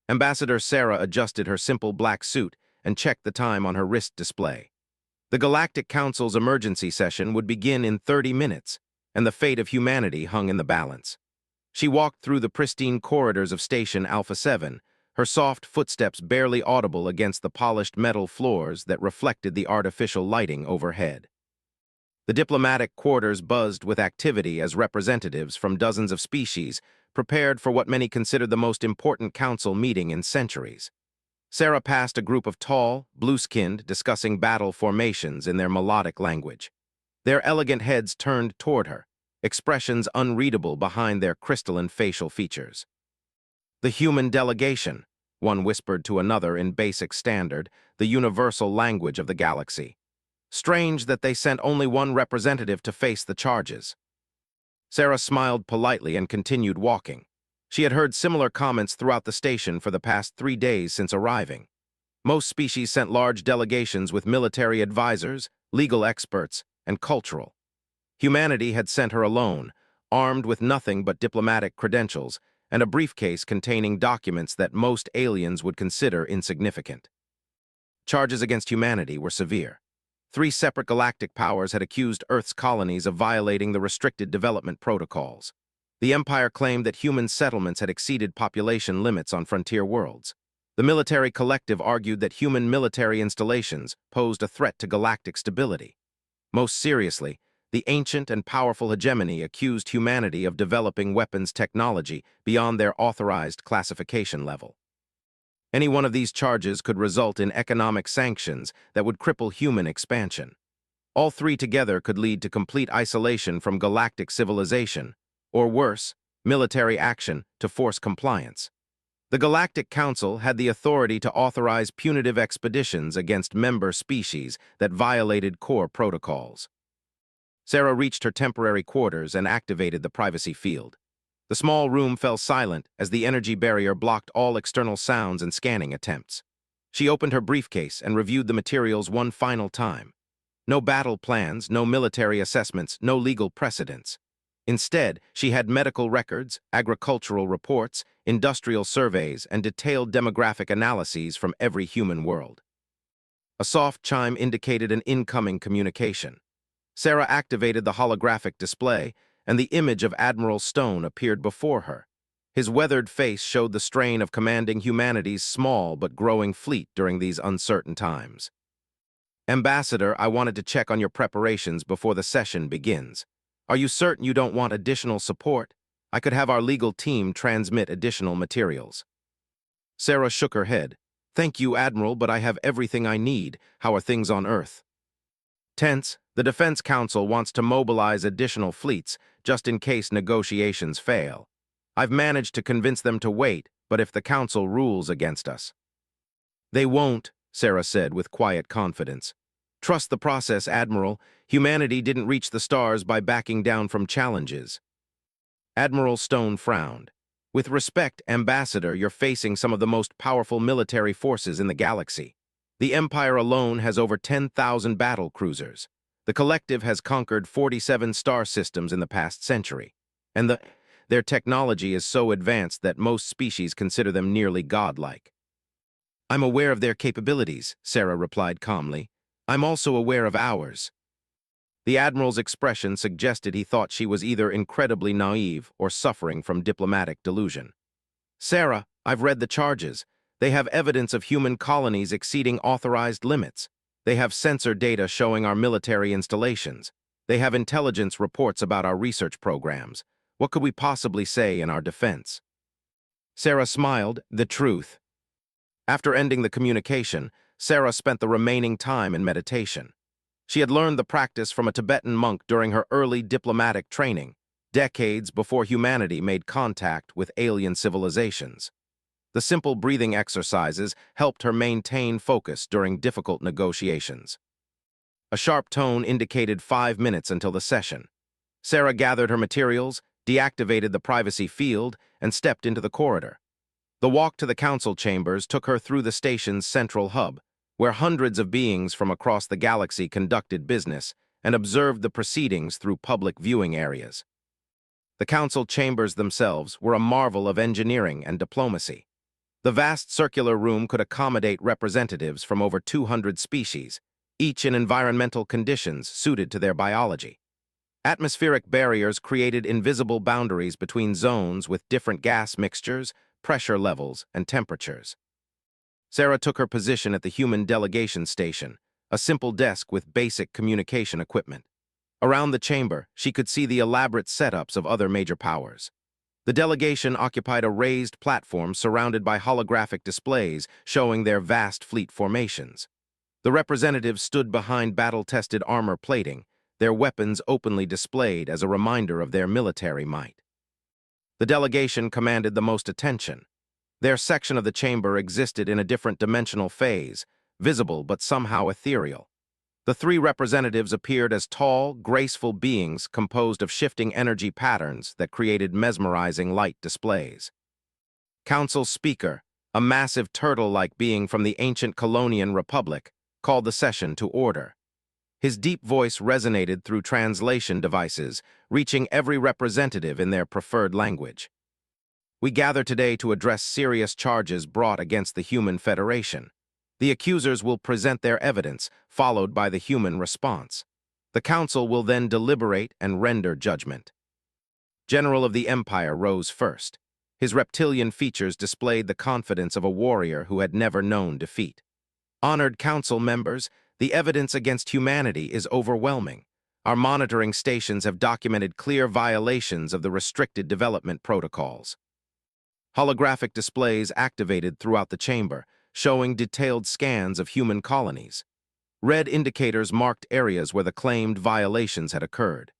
Ambassador Sarah adjusted her simple black suit and checked the time on her wrist display. The Galactic Council's emergency session would begin in 30 minutes, and the fate of humanity hung in the balance. She walked through the pristine corridors of Station Alpha 7, her soft footsteps barely audible against the polished metal floors that reflected the artificial lighting overhead. The diplomatic quarters buzzed with activity as representatives from dozens of species prepared for what many considered the most important council meeting in centuries. Sarah passed a group of tall, blue-skinned, discussing battle formations in their melodic language. Their elegant heads turned toward her, expressions unreadable behind their crystalline facial features. "The human delegation," one whispered to another in basic standard, the universal language of the galaxy. "Strange that they sent only one representative to face the charges." Sarah smiled politely and continued walking. She had heard similar comments throughout the station for the past 3 days since arriving. Most species sent large delegations with military advisors, legal experts, and cultural. Humanity had sent her alone, armed with nothing but diplomatic credentials and a briefcase containing documents that most aliens would consider insignificant. Charges against humanity were severe. 3 separate galactic powers had accused Earth's colonies of violating the restricted development protocols. The Empire claimed that human settlements had exceeded population limits on frontier worlds. The military collective argued that human military installations posed a threat to galactic stability. Most seriously, the ancient and powerful hegemony accused humanity of developing weapons technology beyond their authorized classification level. Any one of these charges could result in economic sanctions that would cripple human expansion. All 3 together could lead to complete isolation from galactic civilization, or worse, military action to force compliance. The Galactic Council had the authority to authorize punitive expeditions against member species that violated core protocols. Sarah reached her temporary quarters and activated the privacy field. The small room fell silent as the energy barrier blocked all external sounds and scanning attempts. She opened her briefcase and reviewed the materials one final time. No battle plans, no military assessments, no legal precedents. Instead, she had medical records, agricultural reports, industrial surveys, and detailed demographic analyses from every human world. A soft chime indicated an incoming communication. Sarah activated the holographic display, and the image of Admiral Stone appeared before her. His weathered face showed the strain of commanding humanity's small but growing fleet during these uncertain times. "Ambassador, I wanted to check on your preparations before the session begins. Are you certain you don't want additional support? I could have our legal team transmit additional materials." Sarah shook her head. "Thank you, Admiral, but I have everything I need. How are things on Earth?" Tense, the Defense Council wants to mobilize additional fleets just in case negotiations fail. I've managed to convince them to wait, but if the Council rules against us. "They won't," Sarah said with quiet confidence. "Trust the process, Admiral. Humanity didn't reach the stars by backing down from challenges." Admiral Stone frowned. "With respect, Ambassador, you're facing some of the most powerful military forces in the galaxy. The Empire alone has over 10,000 battle cruisers. The Collective has conquered 47 star systems in the past century. And their technology is so advanced that most species consider them nearly godlike." "I'm aware of their capabilities," Sarah replied calmly. "I'm also aware of ours." The Admiral's expression suggested he thought she was either incredibly naive or suffering from diplomatic delusion. "Sarah, I've read the charges. They have evidence of human colonies exceeding authorized limits. They have sensor data showing our military installations. They have intelligence reports about our research programs. What could we possibly say in our defense?" Sarah smiled. "The truth." After ending the communication, Sarah spent the remaining time in meditation. She had learned the practice from a Tibetan monk during her early diplomatic training, decades before humanity made contact with alien civilizations. The simple breathing exercises helped her maintain focus during difficult negotiations. A sharp tone indicated 5 minutes until the session. Sarah gathered her materials, deactivated the privacy field, and stepped into the corridor. The walk to the council chambers took her through the station's central hub, where hundreds of beings from across the galaxy conducted business and observed the proceedings through public viewing areas. The council chambers themselves were a marvel of engineering and diplomacy. The vast circular room could accommodate representatives from over 200 species, each in environmental conditions suited to their biology. Atmospheric barriers created invisible boundaries between zones with different gas mixtures, pressure levels, and temperatures. Sarah took her position at the human delegation station, a simple desk with basic communication equipment. Around the chamber, she could see the elaborate setups of other major powers. The delegation occupied a raised platform surrounded by holographic displays showing their vast fleet formations. The representatives stood behind battle-tested armor plating, their weapons openly displayed as a reminder of their military might. The delegation commanded the most attention. Their section of the chamber existed in a different dimensional phase, visible but somehow ethereal. The three representatives appeared as tall, graceful beings composed of shifting energy patterns that created mesmerizing light displays. Council Speaker, a massive turtle-like being from the ancient Colonian Republic, called the session to order. His deep voice resonated through translation devices, reaching every representative in their preferred language. We gather today to address serious charges brought against the Human Federation. The accusers will present their evidence, followed by the human response. The council will then deliberate and render judgment. General of the Empire rose first. His reptilian features displayed the confidence of a warrior who had never known defeat. Honored council members, the evidence against humanity is overwhelming. Our monitoring stations have documented clear violations of the restricted development protocols. Holographic displays activated throughout the chamber, showing detailed scans of human colonies. Red indicators marked areas where the claimed violations had occurred.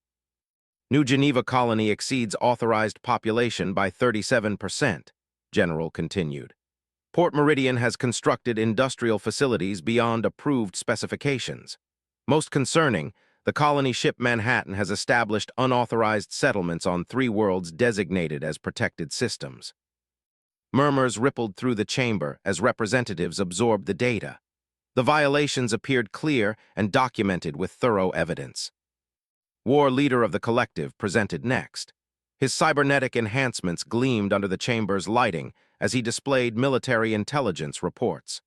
New Geneva colony exceeds authorized population by 37%, General continued. Port Meridian has constructed industrial facilities beyond approved specifications. Most concerning, the colony ship Manhattan has established unauthorized settlements on 3 worlds designated as protected systems. Murmurs rippled through the chamber as representatives absorbed the data. The violations appeared clear and documented with thorough evidence. War leader of the collective presented next. His cybernetic enhancements gleamed under the chamber's lighting as he displayed military intelligence reports.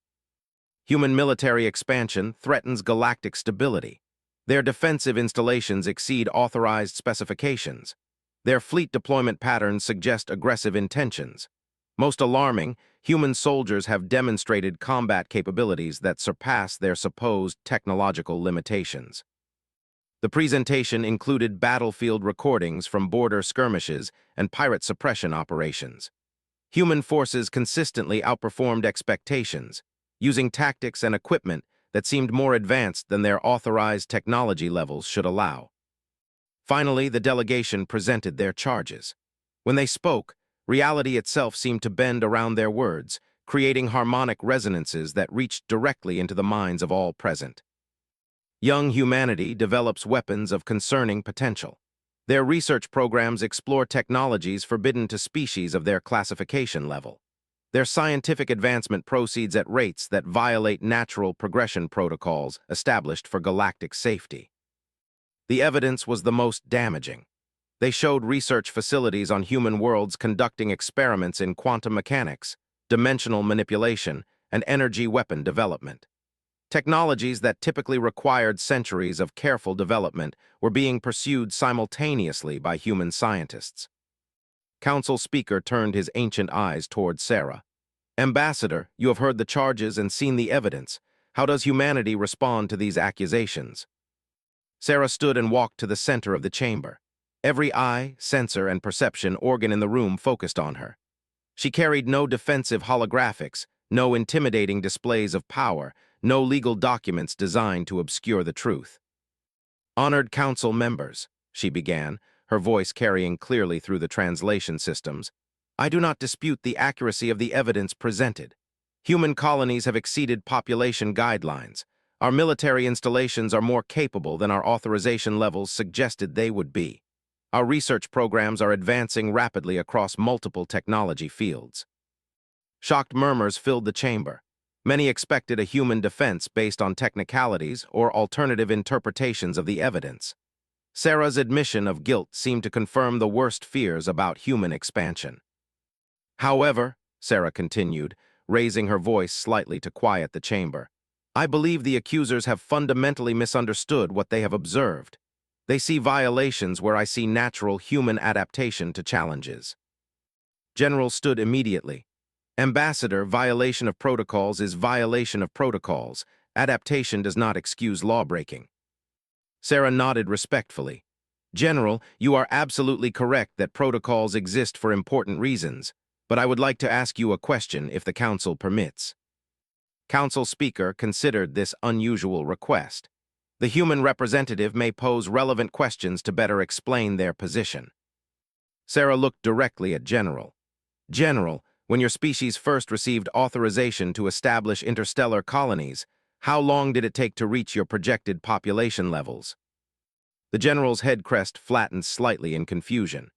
Human military expansion threatens galactic stability. Their defensive installations exceed authorized specifications. Their fleet deployment patterns suggest aggressive intentions. Most alarming, human soldiers have demonstrated combat capabilities that surpass their supposed technological limitations. The presentation included battlefield recordings from border skirmishes and pirate suppression operations. Human forces consistently outperformed expectations, using tactics and equipment that seemed more advanced than their authorized technology levels should allow. Finally, the delegation presented their charges. When they spoke, reality itself seemed to bend around their words, creating harmonic resonances that reached directly into the minds of all present. Young humanity develops weapons of concerning potential. Their research programs explore technologies forbidden to species of their classification level. Their scientific advancement proceeds at rates that violate natural progression protocols established for galactic safety. The evidence was the most damaging. They showed research facilities on human worlds conducting experiments in quantum mechanics, dimensional manipulation, and energy weapon development. Technologies that typically required centuries of careful development were being pursued simultaneously by human scientists. Council Speaker turned his ancient eyes toward Sarah. Ambassador, you have heard the charges and seen the evidence. How does humanity respond to these accusations? Sarah stood and walked to the center of the chamber. Every eye, sensor, and perception organ in the room focused on her. She carried no defensive holographics, no intimidating displays of power, no legal documents designed to obscure the truth. Honored council members, she began, her voice carrying clearly through the translation systems, I do not dispute the accuracy of the evidence presented. Human colonies have exceeded population guidelines. Our military installations are more capable than our authorization levels suggested they would be. Our research programs are advancing rapidly across multiple technology fields. Shocked murmurs filled the chamber. Many expected a human defense based on technicalities or alternative interpretations of the evidence. Sarah's admission of guilt seemed to confirm the worst fears about human expansion. However, Sarah continued, raising her voice slightly to quiet the chamber. "I believe the accusers have fundamentally misunderstood what they have observed. They see violations where I see natural human adaptation to challenges." General stood immediately. "Ambassador, violation of protocols is violation of protocols. Adaptation does not excuse lawbreaking." Sarah nodded respectfully. "General, you are absolutely correct that protocols exist for important reasons, but I would like to ask you a question if the Council permits." Council Speaker considered this unusual request. The human representative may pose relevant questions to better explain their position. Sarah looked directly at General. "General, when your species first received authorization to establish interstellar colonies, how long did it take to reach your projected population levels?" The General's head crest flattened slightly in confusion.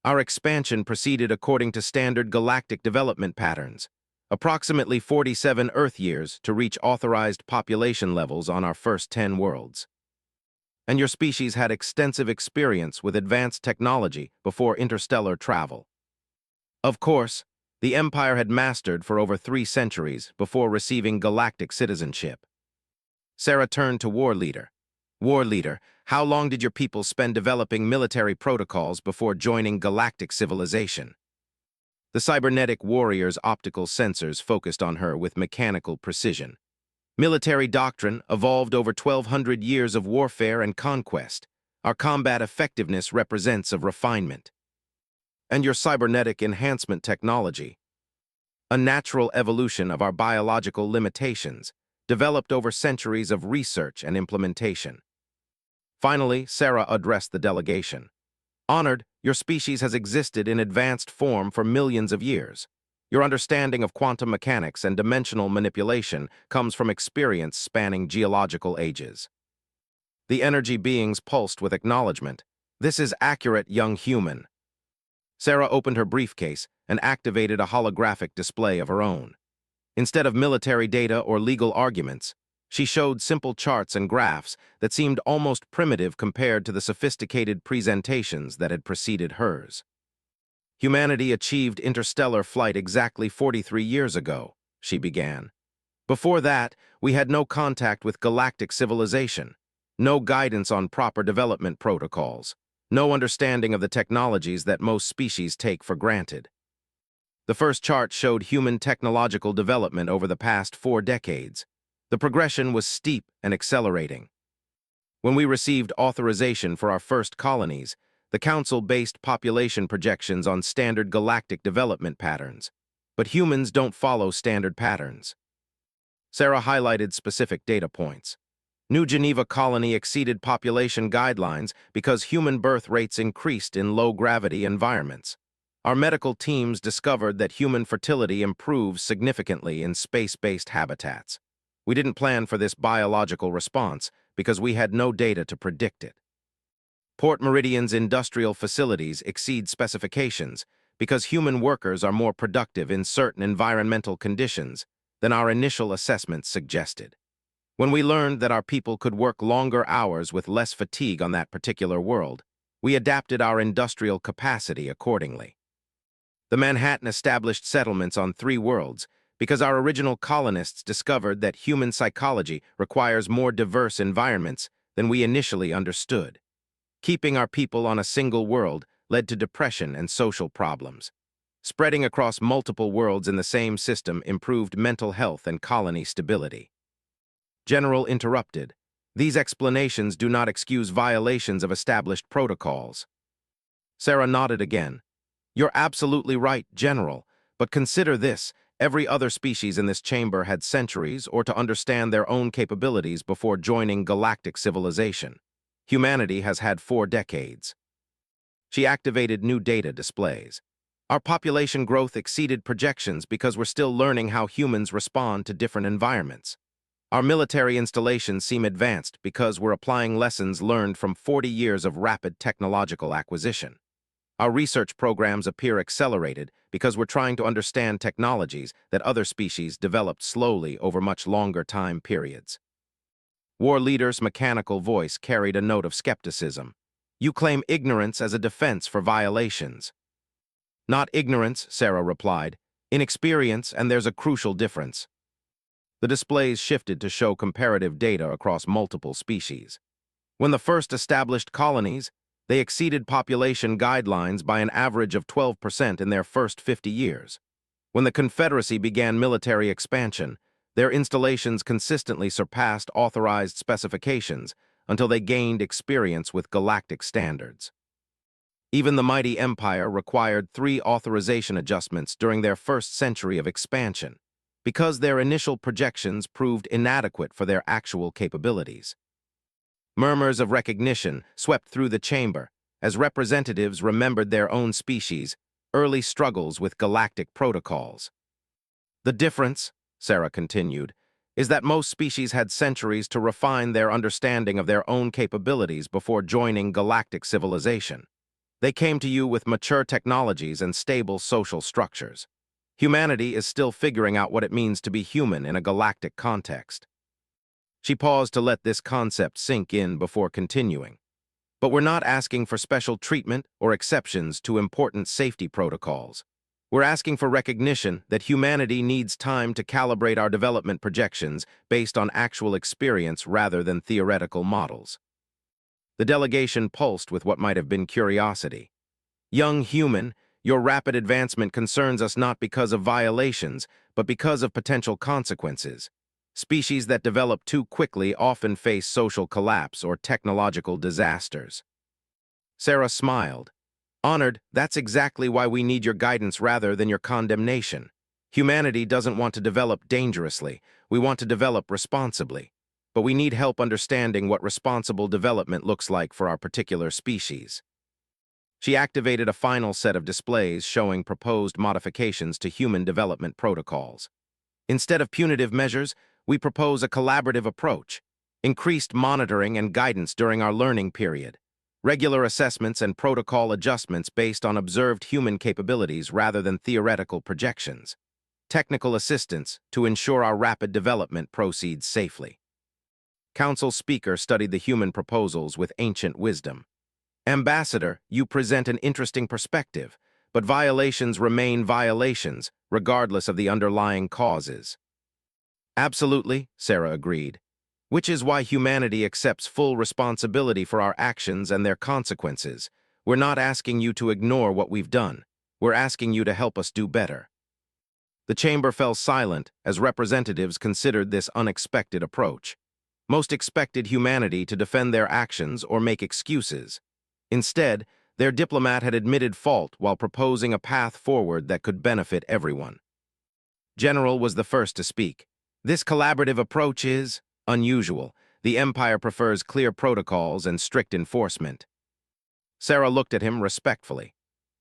"Our expansion proceeded according to standard galactic development patterns, approximately 47 Earth years to reach authorized population levels on our first 10 worlds. And your species had extensive experience with advanced technology before interstellar travel." Of course, the Empire had mastered for over 3 centuries before receiving galactic citizenship. Sarah turned to War Leader. "War Leader, how long did your people spend developing military protocols before joining galactic civilization?" The cybernetic warrior's optical sensors focused on her with mechanical precision. "Military doctrine evolved over 1,200 years of warfare and conquest. Our combat effectiveness represents of refinement." "And your cybernetic enhancement technology?" "A natural evolution of our biological limitations, developed over centuries of research and implementation." Finally, Sarah addressed the delegation. "Honored, your species has existed in advanced form for millions of years. Your understanding of quantum mechanics and dimensional manipulation comes from experience spanning geological ages." The energy beings pulsed with acknowledgement. "This is accurate, young human." Sarah opened her briefcase and activated a holographic display of her own. Instead of military data or legal arguments, she showed simple charts and graphs that seemed almost primitive compared to the sophisticated presentations that had preceded hers. "Humanity achieved interstellar flight exactly 43 years ago," she began. "Before that, we had no contact with galactic civilization, no guidance on proper development protocols, no understanding of the technologies that most species take for granted." The first chart showed human technological development over the past 4 decades. The progression was steep and accelerating. "When we received authorization for our first colonies, the Council based population projections on standard galactic development patterns. But humans don't follow standard patterns." Sarah highlighted specific data points. New Geneva colony exceeded population guidelines because human birth rates increased in low-gravity environments. Our medical teams discovered that human fertility improves significantly in space-based habitats. We didn't plan for this biological response because we had no data to predict it. Port Meridian's industrial facilities exceed specifications because human workers are more productive in certain environmental conditions than our initial assessments suggested. When we learned that our people could work longer hours with less fatigue on that particular world, we adapted our industrial capacity accordingly. The Manhattan established settlements on 3 worlds because our original colonists discovered that human psychology requires more diverse environments than we initially understood. Keeping our people on a single world led to depression and social problems. Spreading across multiple worlds in the same system improved mental health and colony stability. General interrupted. "These explanations do not excuse violations of established protocols." Sarah nodded again. "You're absolutely right, General, but consider this. Every other species in this chamber had centuries or to understand their own capabilities before joining galactic civilization. Humanity has had 4 decades. She activated new data displays. "Our population growth exceeded projections because we're still learning how humans respond to different environments. Our military installations seem advanced because we're applying lessons learned from 40 years of rapid technological acquisition. Our research programs appear accelerated because we're trying to understand technologies that other species developed slowly over much longer time periods." War Leader's mechanical voice carried a note of skepticism. "You claim ignorance as a defense for violations." "Not ignorance," Sarah replied. in experience, and there's a crucial difference. The displays shifted to show comparative data across multiple species. When the first established colonies, they exceeded population guidelines by an average of 12% in their first 50 years. When the Confederacy began military expansion, their installations consistently surpassed authorized specifications until they gained experience with galactic standards. Even the mighty empire required 3 authorization adjustments during their first century of expansion, because their initial projections proved inadequate for their actual capabilities. Murmurs of recognition swept through the chamber as representatives remembered their own species' early struggles with galactic protocols. The difference, Sarah continued, is that most species had centuries to refine their understanding of their own capabilities before joining galactic civilization. They came to you with mature technologies and stable social structures. Humanity is still figuring out what it means to be human in a galactic context. She paused to let this concept sink in before continuing. But we're not asking for special treatment or exceptions to important safety protocols. We're asking for recognition that humanity needs time to calibrate our development projections based on actual experience rather than theoretical models. The delegation pulsed with what might have been curiosity. Young human, your rapid advancement concerns us not because of violations, but because of potential consequences. Species that develop too quickly often face social collapse or technological disasters. Sarah smiled. Honored, that's exactly why we need your guidance rather than your condemnation. Humanity doesn't want to develop dangerously. We want to develop responsibly. But we need help understanding what responsible development looks like for our particular species. She activated a final set of displays showing proposed modifications to human development protocols. Instead of punitive measures, we propose a collaborative approach, increased monitoring and guidance during our learning period, regular assessments and protocol adjustments based on observed human capabilities rather than theoretical projections, technical assistance to ensure our rapid development proceeds safely. Council speaker studied the human proposals with ancient wisdom. Ambassador, you present an interesting perspective, but violations remain violations, regardless of the underlying causes. Absolutely, Sarah agreed, which is why humanity accepts full responsibility for our actions and their consequences. We're not asking you to ignore what we've done. We're asking you to help us do better. The chamber fell silent as representatives considered this unexpected approach. Most expected humanity to defend their actions or make excuses. Instead, their diplomat had admitted fault while proposing a path forward that could benefit everyone. General was the first to speak. This collaborative approach is unusual. The Empire prefers clear protocols and strict enforcement. Sarah looked at him respectfully.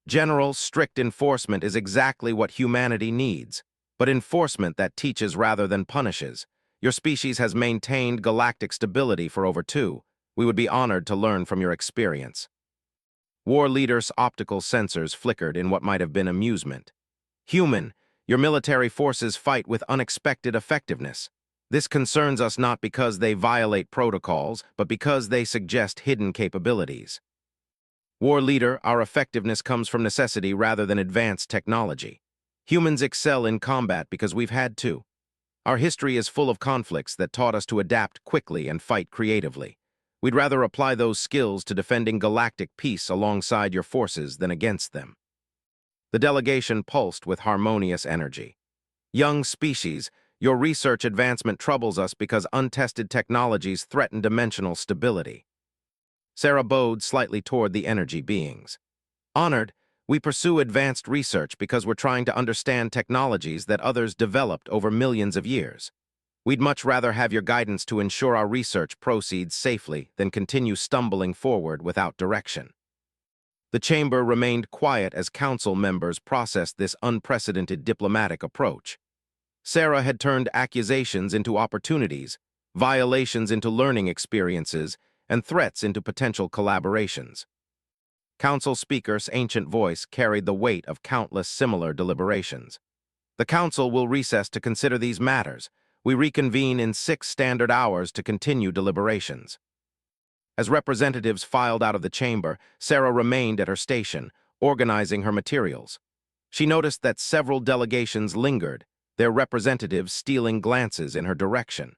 General, strict enforcement is exactly what humanity needs, but enforcement that teaches rather than punishes. Your species has maintained galactic stability for over 2. We would be honored to learn from your experience. War leader's optical sensors flickered in what might have been amusement. Human, your military forces fight with unexpected effectiveness. This concerns us not because they violate protocols, but because they suggest hidden capabilities. War leader, our effectiveness comes from necessity rather than advanced technology. Humans excel in combat because we've had to. Our history is full of conflicts that taught us to adapt quickly and fight creatively. We'd rather apply those skills to defending galactic peace alongside your forces than against them. The delegation pulsed with harmonious energy. Young species, your research advancement troubles us because untested technologies threaten dimensional stability. Sarah bowed slightly toward the energy beings. Honored, we pursue advanced research because we're trying to understand technologies that others developed over millions of years. We'd much rather have your guidance to ensure our research proceeds safely than continue stumbling forward without direction. The chamber remained quiet as council members processed this unprecedented diplomatic approach. Sarah had turned accusations into opportunities, violations into learning experiences, and threats into potential collaborations. Council speaker's ancient voice carried the weight of countless similar deliberations. The council will recess to consider these matters. We reconvene in 6 standard hours to continue deliberations. As representatives filed out of the chamber, Sarah remained at her station, organizing her materials. She noticed that several delegations lingered, their representatives stealing glances in her direction.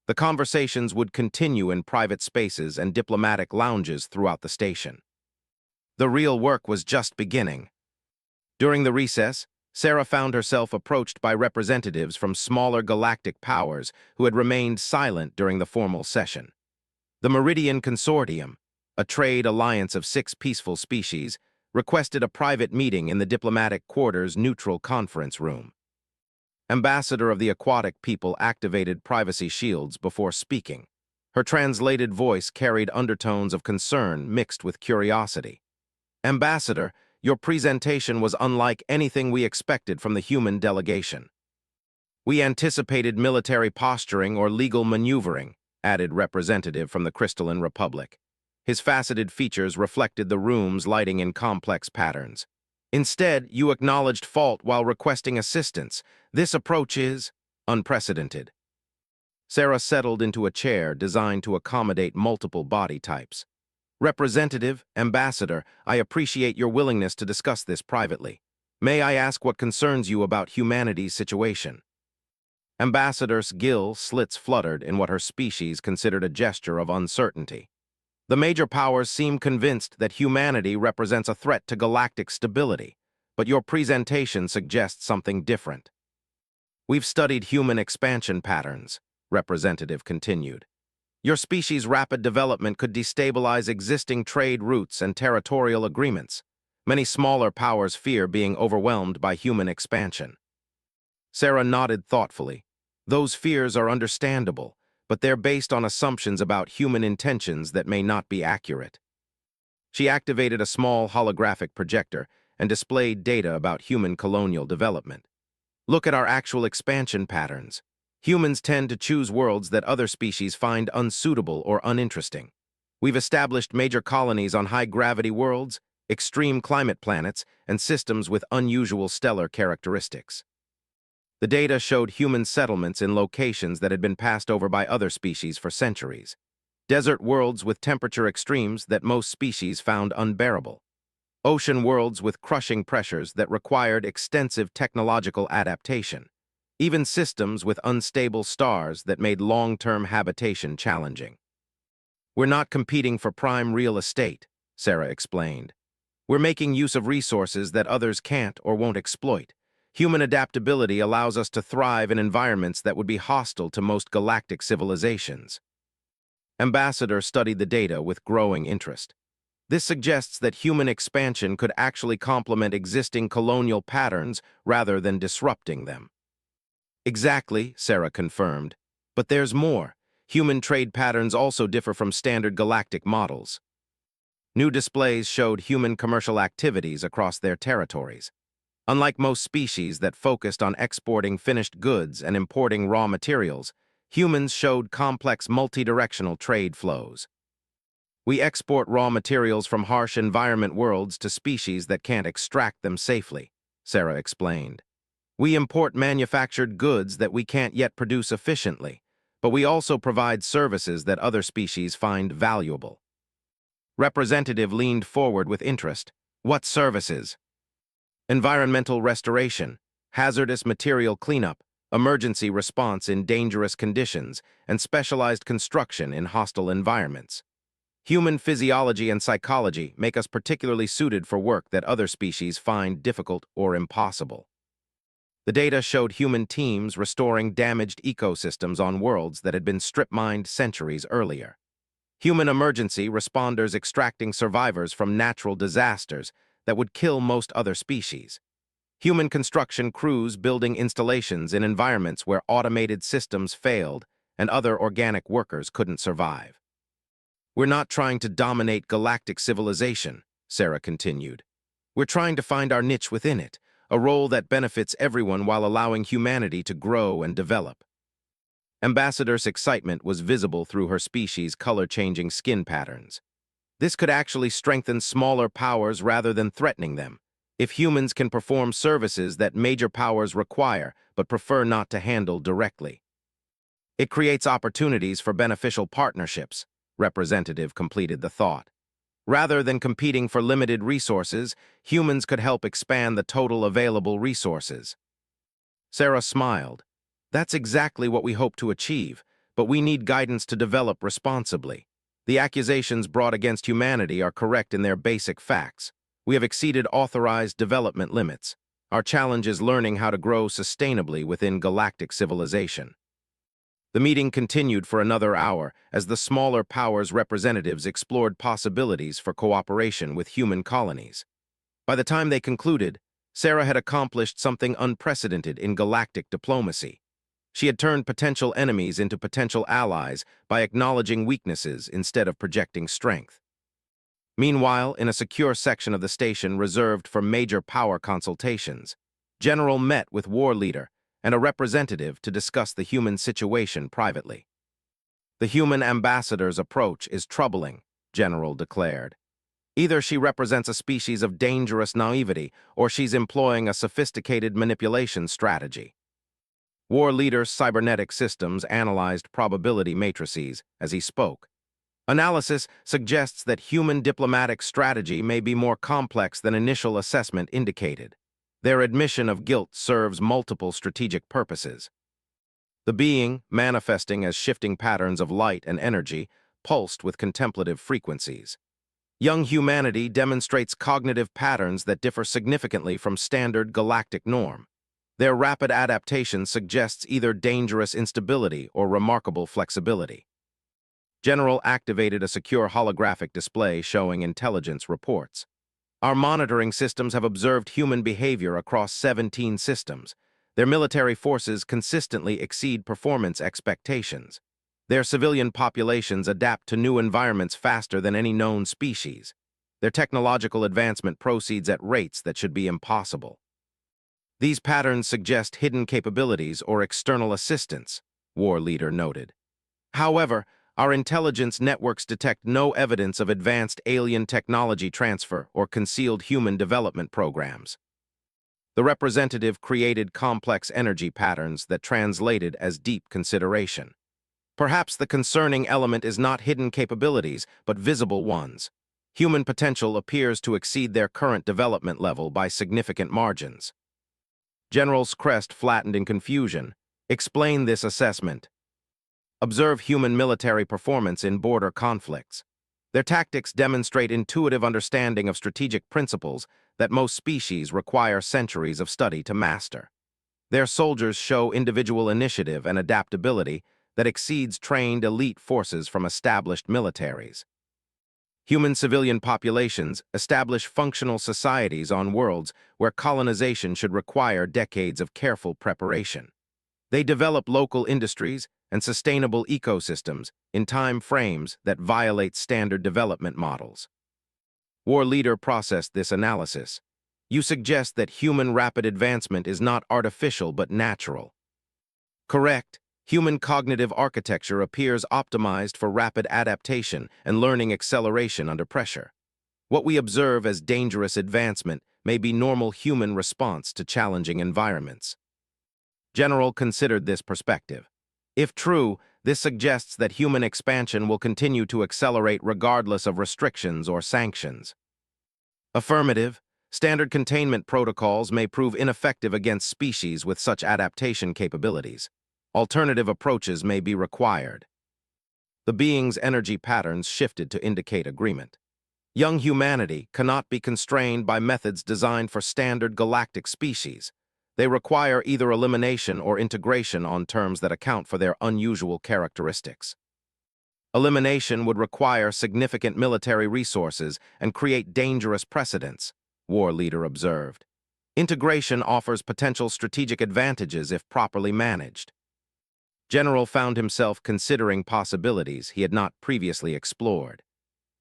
The conversations would continue in private spaces and diplomatic lounges throughout the station. The real work was just beginning. During the recess, Sarah found herself approached by representatives from smaller galactic powers who had remained silent during the formal session. The Meridian Consortium, a trade alliance of 6 peaceful species, requested a private meeting in the diplomatic quarters' neutral conference room. Ambassador of the Aquatic People activated privacy shields before speaking. Her translated voice carried undertones of concern mixed with curiosity. Ambassador, your presentation was unlike anything we expected from the human delegation. We anticipated military posturing or legal maneuvering, added representative from the Crystalline Republic. His faceted features reflected the room's lighting in complex patterns. Instead, you acknowledged fault while requesting assistance. This approach is unprecedented. Sarah settled into a chair designed to accommodate multiple body types. Representative, Ambassador, I appreciate your willingness to discuss this privately. May I ask what concerns you about humanity's situation? Ambassador's gill slits fluttered in what her species considered a gesture of uncertainty. The major powers seem convinced that humanity represents a threat to galactic stability, but your presentation suggests something different. We've studied human expansion patterns, Representative continued. Your species' rapid development could destabilize existing trade routes and territorial agreements. Many smaller powers fear being overwhelmed by human expansion. Sarah nodded thoughtfully. Those fears are understandable, but they're based on assumptions about human intentions that may not be accurate. She activated a small holographic projector and displayed data about human colonial development. Look at our actual expansion patterns. Humans tend to choose worlds that other species find unsuitable or uninteresting. We've established major colonies on high-gravity worlds, extreme climate planets, and systems with unusual stellar characteristics. The data showed human settlements in locations that had been passed over by other species for centuries. Desert worlds with temperature extremes that most species found unbearable. Ocean worlds with crushing pressures that required extensive technological adaptation. Even systems with unstable stars that made long-term habitation challenging. We're not competing for prime real estate, Sarah explained. We're making use of resources that others can't or won't exploit. Human adaptability allows us to thrive in environments that would be hostile to most galactic civilizations. Ambassador studied the data with growing interest. This suggests that human expansion could actually complement existing colonial patterns rather than disrupting them. Exactly, Sarah confirmed. But there's more. Human trade patterns also differ from standard galactic models. New displays showed human commercial activities across their territories. Unlike most species that focused on exporting finished goods and importing raw materials, humans showed complex multidirectional trade flows. We export raw materials from harsh environment worlds to species that can't extract them safely, Sarah explained. We import manufactured goods that we can't yet produce efficiently, but we also provide services that other species find valuable. Representative leaned forward with interest. What services? Environmental restoration, hazardous material cleanup, emergency response in dangerous conditions, and specialized construction in hostile environments. Human physiology and psychology make us particularly suited for work that other species find difficult or impossible. The data showed human teams restoring damaged ecosystems on worlds that had been strip-mined centuries earlier. Human emergency responders extracting survivors from natural disasters that would kill most other species. Human construction crews building installations in environments where automated systems failed and other organic workers couldn't survive. We're not trying to dominate galactic civilization, Sarah continued. We're trying to find our niche within it, a role that benefits everyone while allowing humanity to grow and develop. Ambassador's excitement was visible through her species' color-changing skin patterns. This could actually strengthen smaller powers rather than threatening them, if humans can perform services that major powers require but prefer not to handle directly. It creates opportunities for beneficial partnerships, Representative completed the thought. Rather than competing for limited resources, humans could help expand the total available resources. Sarah smiled. That's exactly what we hope to achieve, but we need guidance to develop responsibly. The accusations brought against humanity are correct in their basic facts. We have exceeded authorized development limits. Our challenge is learning how to grow sustainably within galactic civilization. The meeting continued for another hour as the smaller powers' representatives explored possibilities for cooperation with human colonies. By the time they concluded, Sarah had accomplished something unprecedented in galactic diplomacy. She had turned potential enemies into potential allies by acknowledging weaknesses instead of projecting strength. Meanwhile, in a secure section of the station reserved for major power consultations, General met with War Leader and a representative to discuss the human situation privately. The human ambassador's approach is troubling, General declared. Either she represents a species of dangerous naivety, or she's employing a sophisticated manipulation strategy. War Leader's cybernetic systems analyzed probability matrices as he spoke. Analysis suggests that human diplomatic strategy may be more complex than initial assessment indicated. Their admission of guilt serves multiple strategic purposes. The being, manifesting as shifting patterns of light and energy, pulsed with contemplative frequencies. Young humanity demonstrates cognitive patterns that differ significantly from standard galactic norm. Their rapid adaptation suggests either dangerous instability or remarkable flexibility. General activated a secure holographic display showing intelligence reports. Our monitoring systems have observed human behavior across 17 systems. Their military forces consistently exceed performance expectations. Their civilian populations adapt to new environments faster than any known species. Their technological advancement proceeds at rates that should be impossible. These patterns suggest hidden capabilities or external assistance, War Leader noted. However, our intelligence networks detect no evidence of advanced alien technology transfer or concealed human development programs. The representative created complex energy patterns that translated as deep consideration. Perhaps the concerning element is not hidden capabilities, but visible ones. Human potential appears to exceed their current development level by significant margins. General's crest flattened in confusion. Explain this assessment. Observe human military performance in border conflicts. Their tactics demonstrate intuitive understanding of strategic principles that most species require centuries of study to master. Their soldiers show individual initiative and adaptability that exceeds trained elite forces from established militaries. Human civilian populations establish functional societies on worlds where colonization should require decades of careful preparation. They develop local industries and sustainable ecosystems in time frames that violate standard development models. War Leader processed this analysis. You suggest that human rapid advancement is not artificial but natural. Correct. Human cognitive architecture appears optimized for rapid adaptation and learning acceleration under pressure. What we observe as dangerous advancement may be normal human response to challenging environments. General considered this perspective. If true, this suggests that human expansion will continue to accelerate regardless of restrictions or sanctions. Affirmative. Standard containment protocols may prove ineffective against species with such adaptation capabilities. Alternative approaches may be required. The being's energy patterns shifted to indicate agreement. Young humanity cannot be constrained by methods designed for standard galactic species. They require either elimination or integration on terms that account for their unusual characteristics. Elimination would require significant military resources and create dangerous precedents, War Leader observed. Integration offers potential strategic advantages if properly managed. General found himself considering possibilities he had not previously explored.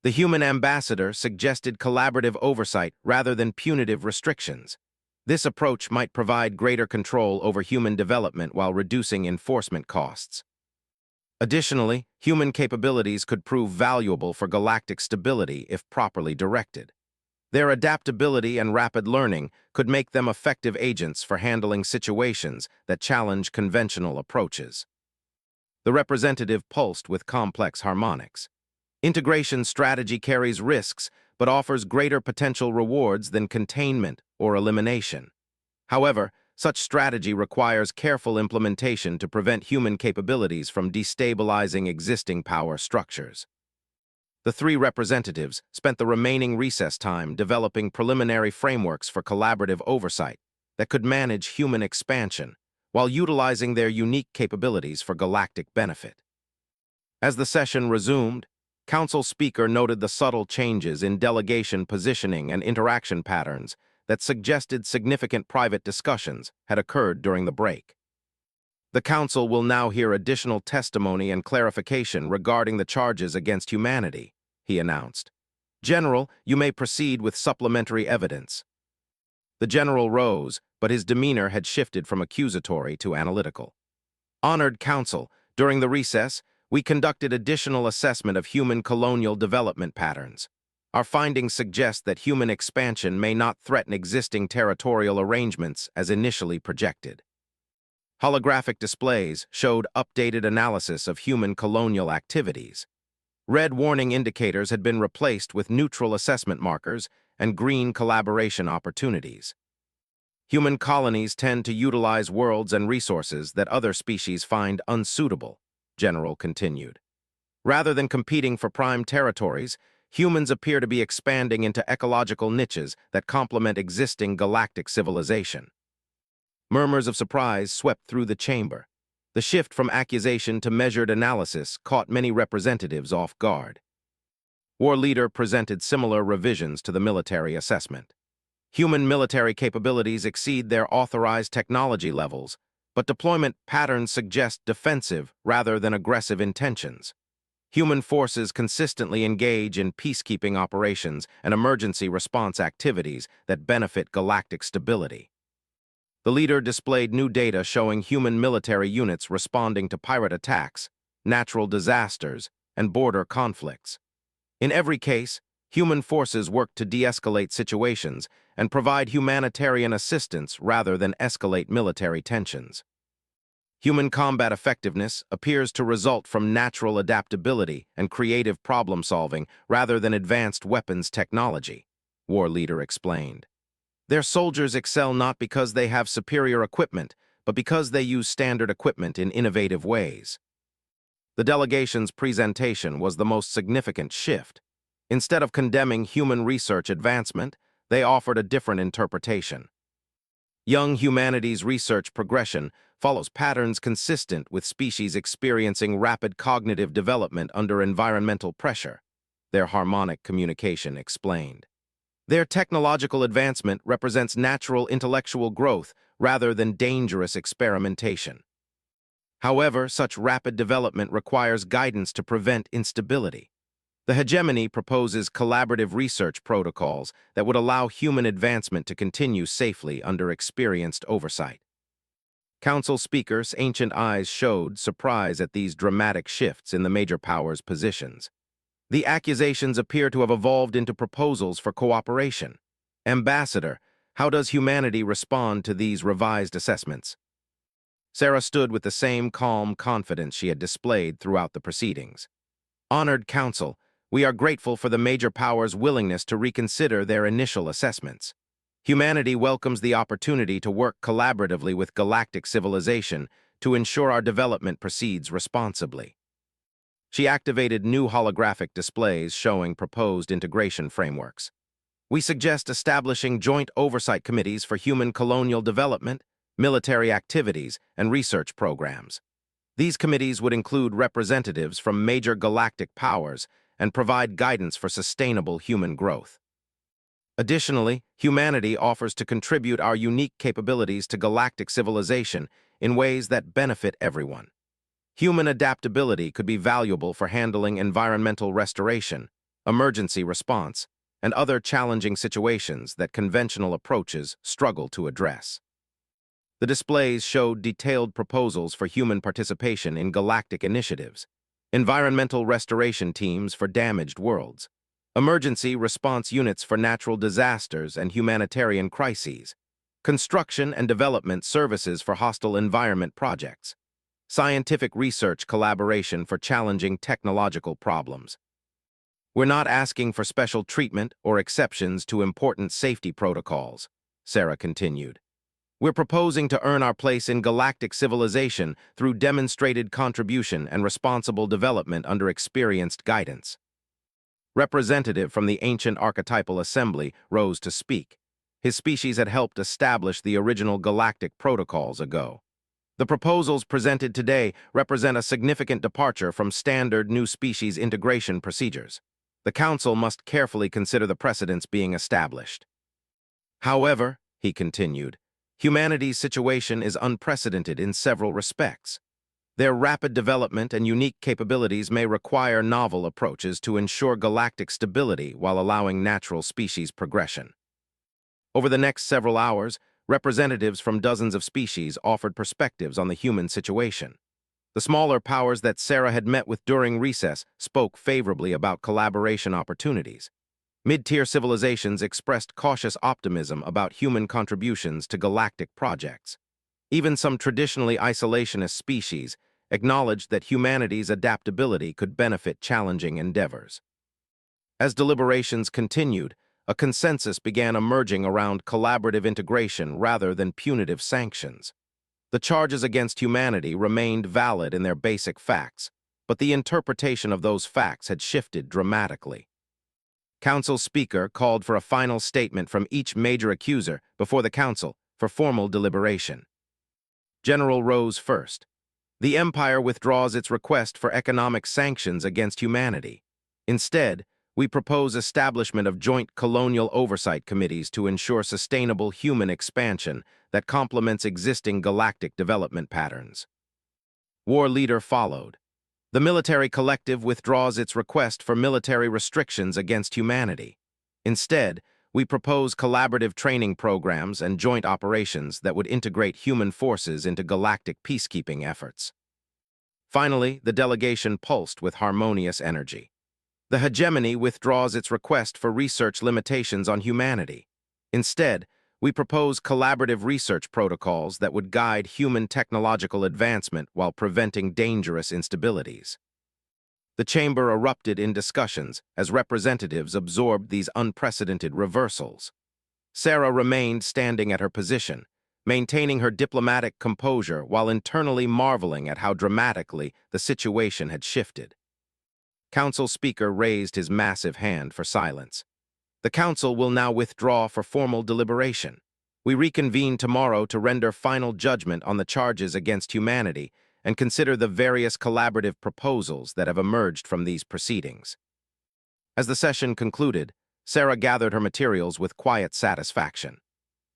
The human ambassador suggested collaborative oversight rather than punitive restrictions. This approach might provide greater control over human development while reducing enforcement costs. Additionally, human capabilities could prove valuable for galactic stability if properly directed. Their adaptability and rapid learning could make them effective agents for handling situations that challenge conventional approaches. The representative pulsed with complex harmonics. Integration strategy carries risks, but offers greater potential rewards than containment or elimination. However, such strategy requires careful implementation to prevent human capabilities from destabilizing existing power structures. The three representatives spent the remaining recess time developing preliminary frameworks for collaborative oversight that could manage human expansion while utilizing their unique capabilities for galactic benefit. As the session resumed, Council Speaker noted the subtle changes in delegation positioning and interaction patterns that suggested significant private discussions had occurred during the break. The Council will now hear additional testimony and clarification regarding the charges against humanity, he announced. General, you may proceed with supplementary evidence. The General rose, but his demeanor had shifted from accusatory to analytical. Honored Council, during the recess, we conducted additional assessment of human colonial development patterns. Our findings suggest that human expansion may not threaten existing territorial arrangements as initially projected. Holographic displays showed updated analysis of human colonial activities. Red warning indicators had been replaced with neutral assessment markers and green collaboration opportunities. Human colonies tend to utilize worlds and resources that other species find unsuitable, General continued. Rather than competing for prime territories, humans appear to be expanding into ecological niches that complement existing galactic civilization. Murmurs of surprise swept through the chamber. The shift from accusation to measured analysis caught many representatives off guard. War Leader presented similar revisions to the military assessment. Human military capabilities exceed their authorized technology levels, but deployment patterns suggest defensive rather than aggressive intentions. Human forces consistently engage in peacekeeping operations and emergency response activities that benefit galactic stability. The leader displayed new data showing human military units responding to pirate attacks, natural disasters, and border conflicts. In every case, human forces work to de-escalate situations and provide humanitarian assistance rather than escalate military tensions. Human combat effectiveness appears to result from natural adaptability and creative problem-solving rather than advanced weapons technology, War Leader explained. Their soldiers excel not because they have superior equipment, but because they use standard equipment in innovative ways. The delegation's presentation was the most significant shift. Instead of condemning human research advancement, they offered a different interpretation. Young humanity's research progression follows patterns consistent with species experiencing rapid cognitive development under environmental pressure, their harmonic communication explained. Their technological advancement represents natural intellectual growth rather than dangerous experimentation. However, such rapid development requires guidance to prevent instability. The hegemony proposes collaborative research protocols that would allow human advancement to continue safely under experienced oversight. Council Speaker's ancient eyes showed surprise at these dramatic shifts in the major powers' positions. The accusations appear to have evolved into proposals for cooperation. Ambassador, how does humanity respond to these revised assessments? Sarah stood with the same calm confidence she had displayed throughout the proceedings. Honored Council, we are grateful for the major powers' willingness to reconsider their initial assessments. Humanity welcomes the opportunity to work collaboratively with galactic civilization to ensure our development proceeds responsibly. She activated new holographic displays showing proposed integration frameworks. We suggest establishing joint oversight committees for human colonial development, military activities, and research programs. These committees would include representatives from major galactic powers and provide guidance for sustainable human growth. Additionally, humanity offers to contribute our unique capabilities to galactic civilization in ways that benefit everyone. Human adaptability could be valuable for handling environmental restoration, emergency response, and other challenging situations that conventional approaches struggle to address. The displays showed detailed proposals for human participation in galactic initiatives, environmental restoration teams for damaged worlds, emergency response units for natural disasters and humanitarian crises, construction and development services for hostile environment projects, scientific research collaboration for challenging technological problems. We're not asking for special treatment or exceptions to important safety protocols, Sarah continued. We're proposing to earn our place in galactic civilization through demonstrated contribution and responsible development under experienced guidance. Representative from the ancient archetypal assembly rose to speak. His species had helped establish the original galactic protocols ago. The proposals presented today represent a significant departure from standard new species integration procedures. The Council must carefully consider the precedents being established. However, he continued, humanity's situation is unprecedented in several respects. Their rapid development and unique capabilities may require novel approaches to ensure galactic stability while allowing natural species progression. Over the next several hours, representatives from dozens of species offered perspectives on the human situation. The smaller powers that Sarah had met with during recess spoke favorably about collaboration opportunities. Mid-tier civilizations expressed cautious optimism about human contributions to galactic projects. Even some traditionally isolationist species acknowledged that humanity's adaptability could benefit challenging endeavors. As deliberations continued, a consensus began emerging around collaborative integration rather than punitive sanctions. The charges against humanity remained valid in their basic facts, but the interpretation of those facts had shifted dramatically. Council Speaker called for a final statement from each major accuser before the Council for formal deliberation. General rose first. The Empire withdraws its request for economic sanctions against humanity. Instead, we propose establishment of joint colonial oversight committees to ensure sustainable human expansion that complements existing galactic development patterns. War leader followed. The military collective withdraws its request for military restrictions against humanity. Instead, we propose collaborative training programs and joint operations that would integrate human forces into galactic peacekeeping efforts. Finally, the delegation pulsed with harmonious energy. The hegemony withdraws its request for research limitations on humanity. Instead, we propose collaborative research protocols that would guide human technological advancement while preventing dangerous instabilities. The chamber erupted in discussions as representatives absorbed these unprecedented reversals. Sarah remained standing at her position, maintaining her diplomatic composure while internally marveling at how dramatically the situation had shifted. Council Speaker raised his massive hand for silence. The Council will now withdraw for formal deliberation. We reconvene tomorrow to render final judgment on the charges against humanity and consider the various collaborative proposals that have emerged from these proceedings. As the session concluded, Sarah gathered her materials with quiet satisfaction.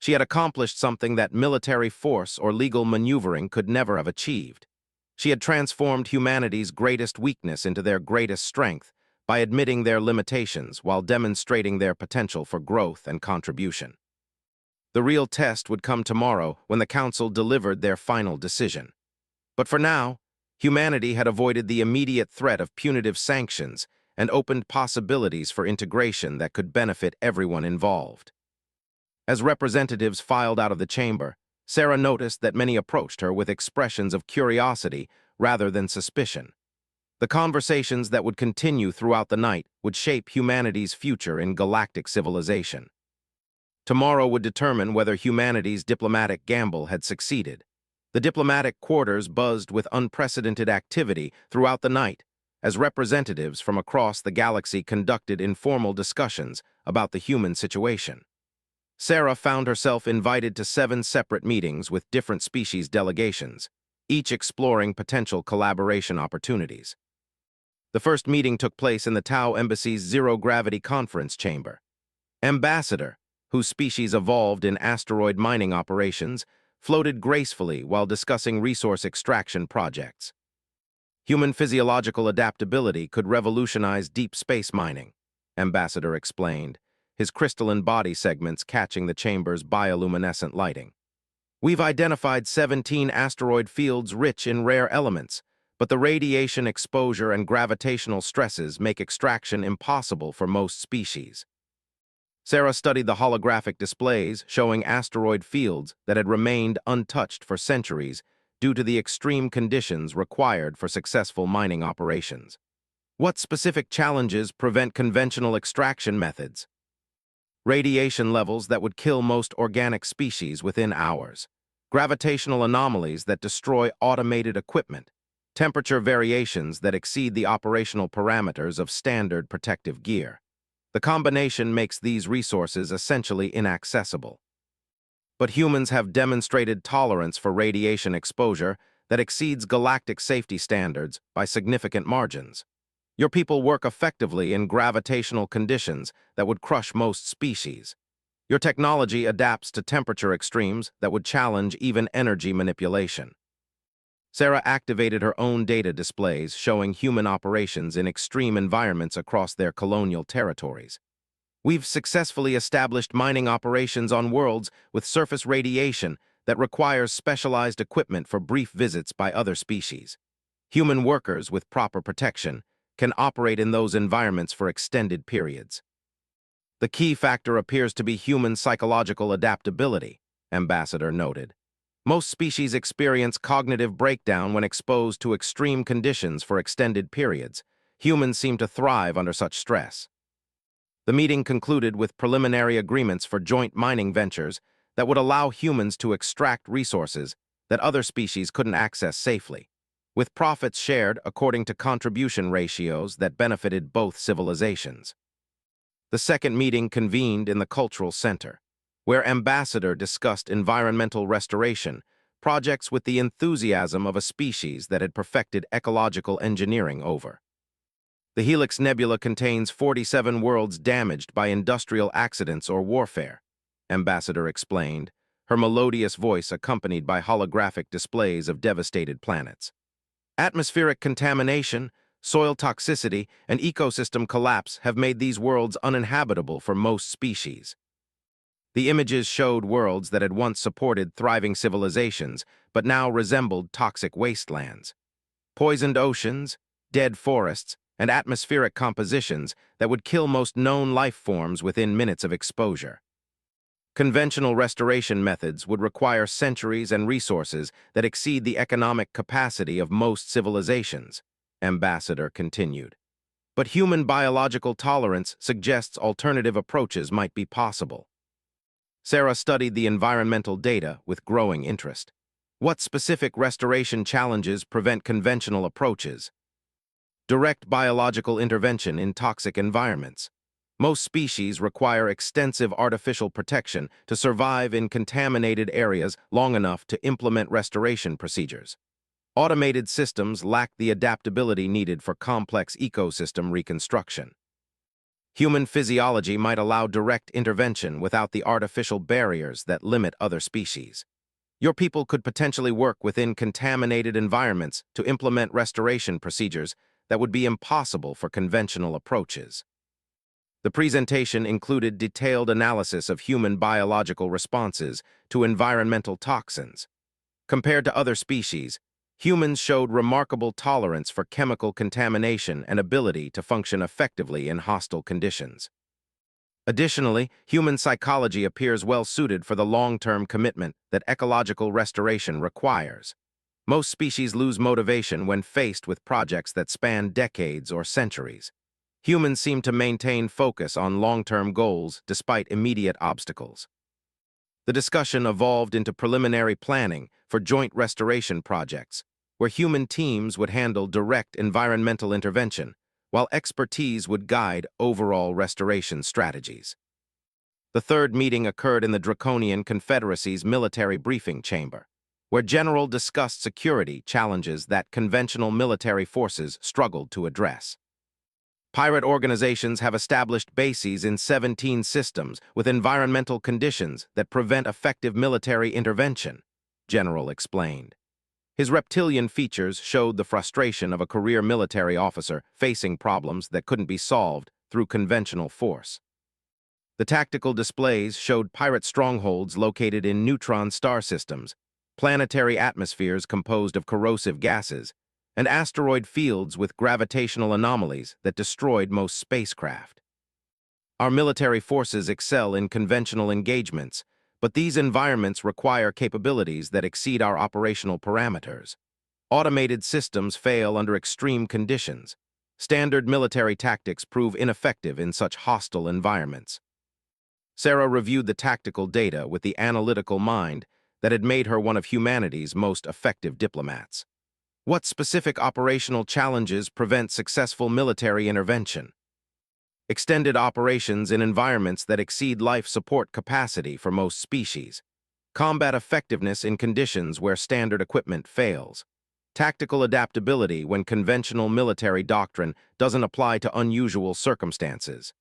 She had accomplished something that military force or legal maneuvering could never have achieved. She had transformed humanity's greatest weakness into their greatest strength by admitting their limitations while demonstrating their potential for growth and contribution. The real test would come tomorrow when the Council delivered their final decision. But for now, humanity had avoided the immediate threat of punitive sanctions and opened possibilities for integration that could benefit everyone involved. As representatives filed out of the chamber, Sarah noticed that many approached her with expressions of curiosity rather than suspicion. The conversations that would continue throughout the night would shape humanity's future in galactic civilization. Tomorrow would determine whether humanity's diplomatic gamble had succeeded. The diplomatic quarters buzzed with unprecedented activity throughout the night as representatives from across the galaxy conducted informal discussions about the human situation. Sarah found herself invited to 7 separate meetings with different species delegations, each exploring potential collaboration opportunities. The first meeting took place in the Tau Embassy's zero-gravity conference chamber. Ambassador, whose species evolved in asteroid mining operations, floated gracefully while discussing resource extraction projects. Human physiological adaptability could revolutionize deep space mining, Ambassador explained, his crystalline body segments catching the chamber's bioluminescent lighting. We've identified 17 asteroid fields rich in rare elements, but the radiation exposure and gravitational stresses make extraction impossible for most species. Sarah studied the holographic displays showing asteroid fields that had remained untouched for centuries due to the extreme conditions required for successful mining operations. What specific challenges prevent conventional extraction methods? Radiation levels that would kill most organic species within hours. Gravitational anomalies that destroy automated equipment. Temperature variations that exceed the operational parameters of standard protective gear. The combination makes these resources essentially inaccessible. But humans have demonstrated tolerance for radiation exposure that exceeds galactic safety standards by significant margins. Your people work effectively in gravitational conditions that would crush most species. Your technology adapts to temperature extremes that would challenge even energy manipulation. Sarah activated her own data displays showing human operations in extreme environments across their colonial territories. We've successfully established mining operations on worlds with surface radiation that requires specialized equipment for brief visits by other species. Human workers with proper protection can operate in those environments for extended periods. The key factor appears to be human psychological adaptability, Ambassador noted. Most species experience cognitive breakdown when exposed to extreme conditions for extended periods. Humans seem to thrive under such stress. The meeting concluded with preliminary agreements for joint mining ventures that would allow humans to extract resources that other species couldn't access safely, with profits shared according to contribution ratios that benefited both civilizations. The second meeting convened in the Cultural Center, where Ambassador discussed environmental restoration projects with the enthusiasm of a species that had perfected ecological engineering over. The Helix Nebula contains 47 worlds damaged by industrial accidents or warfare, Ambassador explained, her melodious voice accompanied by holographic displays of devastated planets. Atmospheric contamination, soil toxicity, and ecosystem collapse have made these worlds uninhabitable for most species. The images showed worlds that had once supported thriving civilizations, but now resembled toxic wastelands. Poisoned oceans, dead forests, and atmospheric compositions that would kill most known life forms within minutes of exposure. Conventional restoration methods would require centuries and resources that exceed the economic capacity of most civilizations, Ambassador continued. But human biological tolerance suggests alternative approaches might be possible. Sarah studied the environmental data with growing interest. What specific restoration challenges prevent conventional approaches? Direct biological intervention in toxic environments. Most species require extensive artificial protection to survive in contaminated areas long enough to implement restoration procedures. Automated systems lack the adaptability needed for complex ecosystem reconstruction. Human physiology might allow direct intervention without the artificial barriers that limit other species. Your people could potentially work within contaminated environments to implement restoration procedures that would be impossible for conventional approaches. The presentation included detailed analysis of human biological responses to environmental toxins. Compared to other species, humans showed remarkable tolerance for chemical contamination and ability to function effectively in hostile conditions. Additionally, human psychology appears well suited for the long-term commitment that ecological restoration requires. Most species lose motivation when faced with projects that span decades or centuries. Humans seem to maintain focus on long-term goals despite immediate obstacles. The discussion evolved into preliminary planning for joint restoration projects, where human teams would handle direct environmental intervention, while expertise would guide overall restoration strategies. The third meeting occurred in the Draconian Confederacy's military briefing chamber, where General discussed security challenges that conventional military forces struggled to address. Pirate organizations have established bases in 17 systems with environmental conditions that prevent effective military intervention, General explained. His reptilian features showed the frustration of a career military officer facing problems that couldn't be solved through conventional force. The tactical displays showed pirate strongholds located in neutron star systems, planetary atmospheres composed of corrosive gases, and asteroid fields with gravitational anomalies that destroyed most spacecraft. Our military forces excel in conventional engagements, but these environments require capabilities that exceed our operational parameters. Automated systems fail under extreme conditions, standard military tactics prove ineffective in such hostile environments. Sarah reviewed the tactical data with the analytical mind that had made her one of humanity's most effective diplomats. What specific operational challenges prevent successful military intervention? Extended operations in environments that exceed life support capacity for most species. Combat effectiveness in conditions where standard equipment fails. Tactical adaptability when conventional military doctrine doesn't apply to unusual circumstances.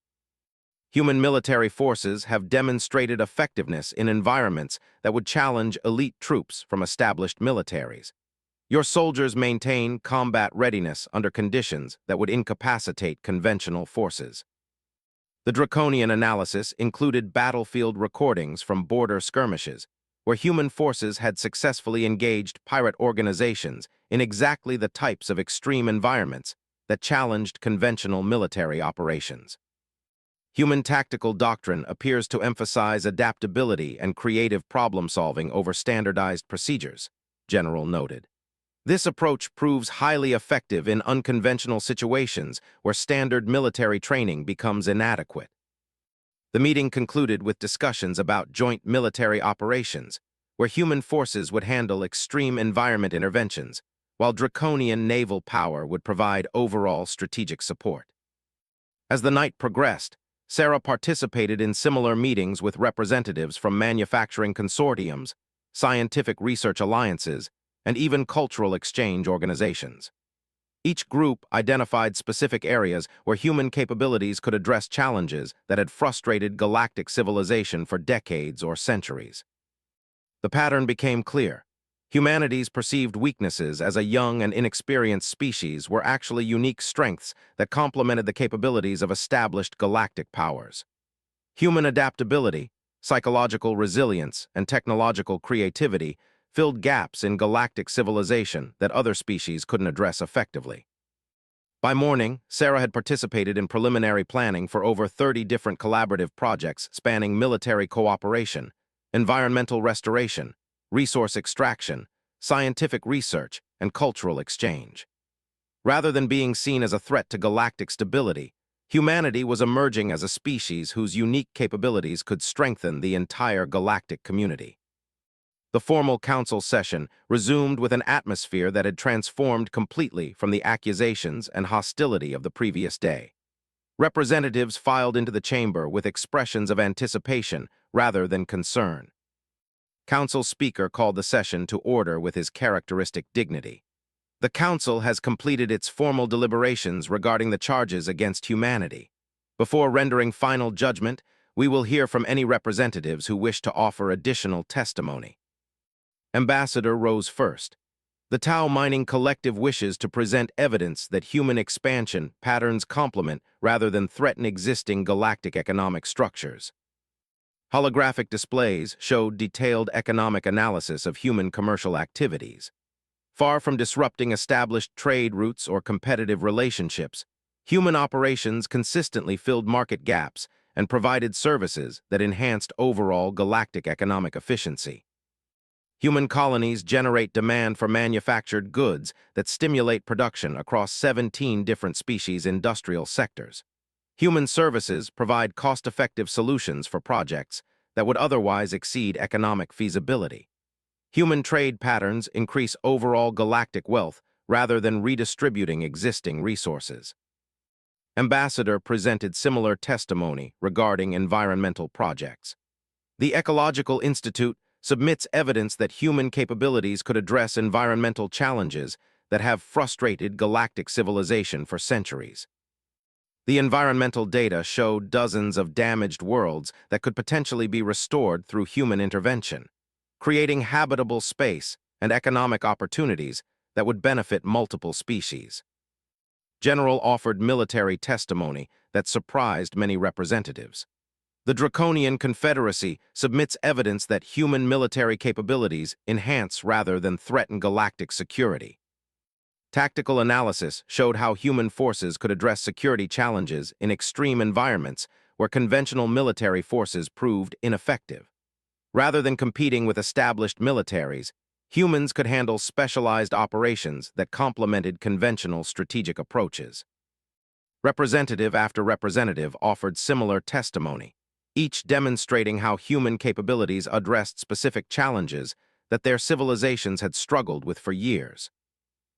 Human military forces have demonstrated effectiveness in environments that would challenge elite troops from established militaries. Your soldiers maintain combat readiness under conditions that would incapacitate conventional forces. The draconian analysis included battlefield recordings from border skirmishes, where human forces had successfully engaged pirate organizations in exactly the types of extreme environments that challenged conventional military operations. Human tactical doctrine appears to emphasize adaptability and creative problem-solving over standardized procedures, General noted. This approach proves highly effective in unconventional situations where standard military training becomes inadequate. The meeting concluded with discussions about joint military operations, where human forces would handle extreme environment interventions, while draconian naval power would provide overall strategic support. As the night progressed, Sarah participated in similar meetings with representatives from manufacturing consortiums, scientific research alliances, and even cultural exchange organizations. Each group identified specific areas where human capabilities could address challenges that had frustrated galactic civilization for decades or centuries. The pattern became clear. Humanity's perceived weaknesses as a young and inexperienced species were actually unique strengths that complemented the capabilities of established galactic powers. Human adaptability, psychological resilience, and technological creativity filled gaps in galactic civilization that other species couldn't address effectively. By morning, Sarah had participated in preliminary planning for over 30 different collaborative projects spanning military cooperation, environmental restoration, resource extraction, scientific research, and cultural exchange. Rather than being seen as a threat to galactic stability, humanity was emerging as a species whose unique capabilities could strengthen the entire galactic community. The formal council session resumed with an atmosphere that had transformed completely from the accusations and hostility of the previous day. Representatives filed into the chamber with expressions of anticipation rather than concern. Council speaker called the session to order with his characteristic dignity. The council has completed its formal deliberations regarding the charges against humanity. Before rendering final judgment, we will hear from any representatives who wish to offer additional testimony. Ambassador rose first. The Tau Mining Collective wishes to present evidence that human expansion patterns complement rather than threaten existing galactic economic structures. Holographic displays showed detailed economic analysis of human commercial activities. Far from disrupting established trade routes or competitive relationships, human operations consistently filled market gaps and provided services that enhanced overall galactic economic efficiency. Human colonies generate demand for manufactured goods that stimulate production across 17 different species industrial sectors. Human services provide cost-effective solutions for projects that would otherwise exceed economic feasibility. Human trade patterns increase overall galactic wealth rather than redistributing existing resources. Ambassador presented similar testimony regarding environmental projects. The Ecological Institute submits evidence that human capabilities could address environmental challenges that have frustrated galactic civilization for centuries. The environmental data showed dozens of damaged worlds that could potentially be restored through human intervention, creating habitable space and economic opportunities that would benefit multiple species. General offered military testimony that surprised many representatives. The Draconian Confederacy submits evidence that human military capabilities enhance rather than threaten galactic security. Tactical analysis showed how human forces could address security challenges in extreme environments where conventional military forces proved ineffective. Rather than competing with established militaries, humans could handle specialized operations that complemented conventional strategic approaches. Representative after representative offered similar testimony, each demonstrating how human capabilities addressed specific challenges that their civilizations had struggled with for years.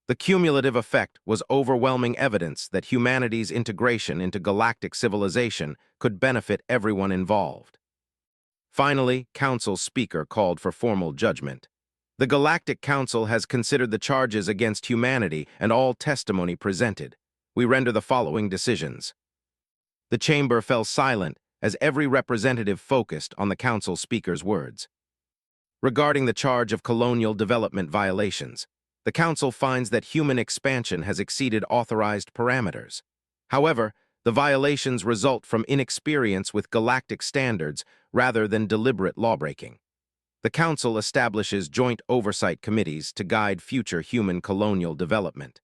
The cumulative effect was overwhelming evidence that humanity's integration into galactic civilization could benefit everyone involved. Finally, Council's speaker called for formal judgment. The Galactic Council has considered the charges against humanity and all testimony presented. We render the following decisions. The chamber fell silent as every representative focused on the Council speaker's words. Regarding the charge of colonial development violations, the Council finds that human expansion has exceeded authorized parameters. However, the violations result from inexperience with galactic standards rather than deliberate lawbreaking. The Council establishes joint oversight committees to guide future human colonial development.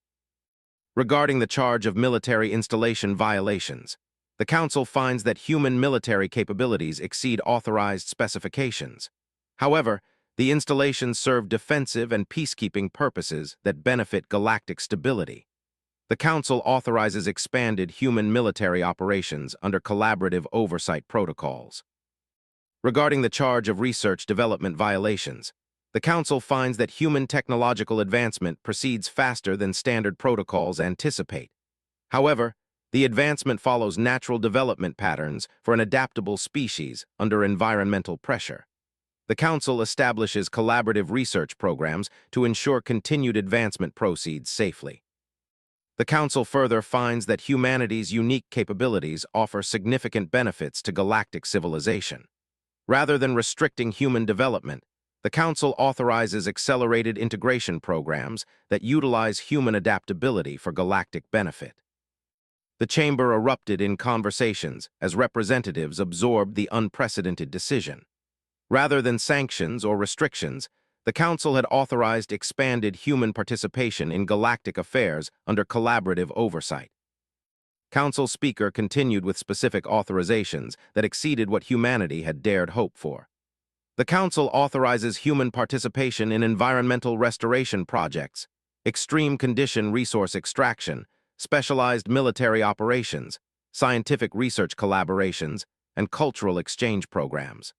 Regarding the charge of military installation violations, the Council finds that human military capabilities exceed authorized specifications. However, the installations serve defensive and peacekeeping purposes that benefit galactic stability. The Council authorizes expanded human military operations under collaborative oversight protocols. Regarding the charge of research development violations, the Council finds that human technological advancement proceeds faster than standard protocols anticipate. However, the advancement follows natural development patterns for an adaptable species under environmental pressure. The Council establishes collaborative research programs to ensure continued advancement proceeds safely. The Council further finds that humanity's unique capabilities offer significant benefits to galactic civilization. Rather than restricting human development, the Council authorizes accelerated integration programs that utilize human adaptability for galactic benefit. The chamber erupted in conversations as representatives absorbed the unprecedented decision. Rather than sanctions or restrictions, the Council had authorized expanded human participation in galactic affairs under collaborative oversight. Council speaker continued with specific authorizations that exceeded what humanity had dared hope for. The Council authorizes human participation in environmental restoration projects, extreme condition resource extraction, specialized military operations, scientific research collaborations, and cultural exchange programs.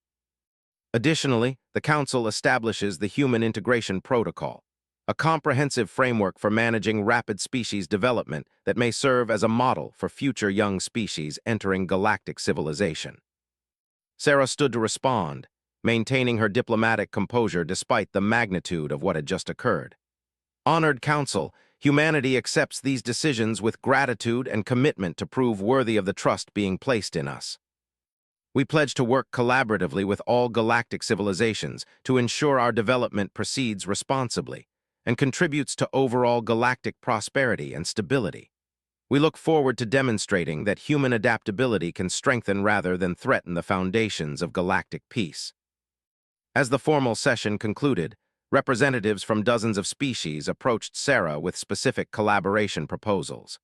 Additionally, the Council establishes the Human Integration Protocol, a comprehensive framework for managing rapid species development that may serve as a model for future young species entering galactic civilization. Sarah stood to respond, maintaining her diplomatic composure despite the magnitude of what had just occurred. Honored Council, humanity accepts these decisions with gratitude and commitment to prove worthy of the trust being placed in us. We pledge to work collaboratively with all galactic civilizations to ensure our development proceeds responsibly and contributes to overall galactic prosperity and stability. We look forward to demonstrating that human adaptability can strengthen rather than threaten the foundations of galactic peace. As the formal session concluded, representatives from dozens of species approached Sarah with specific collaboration proposals.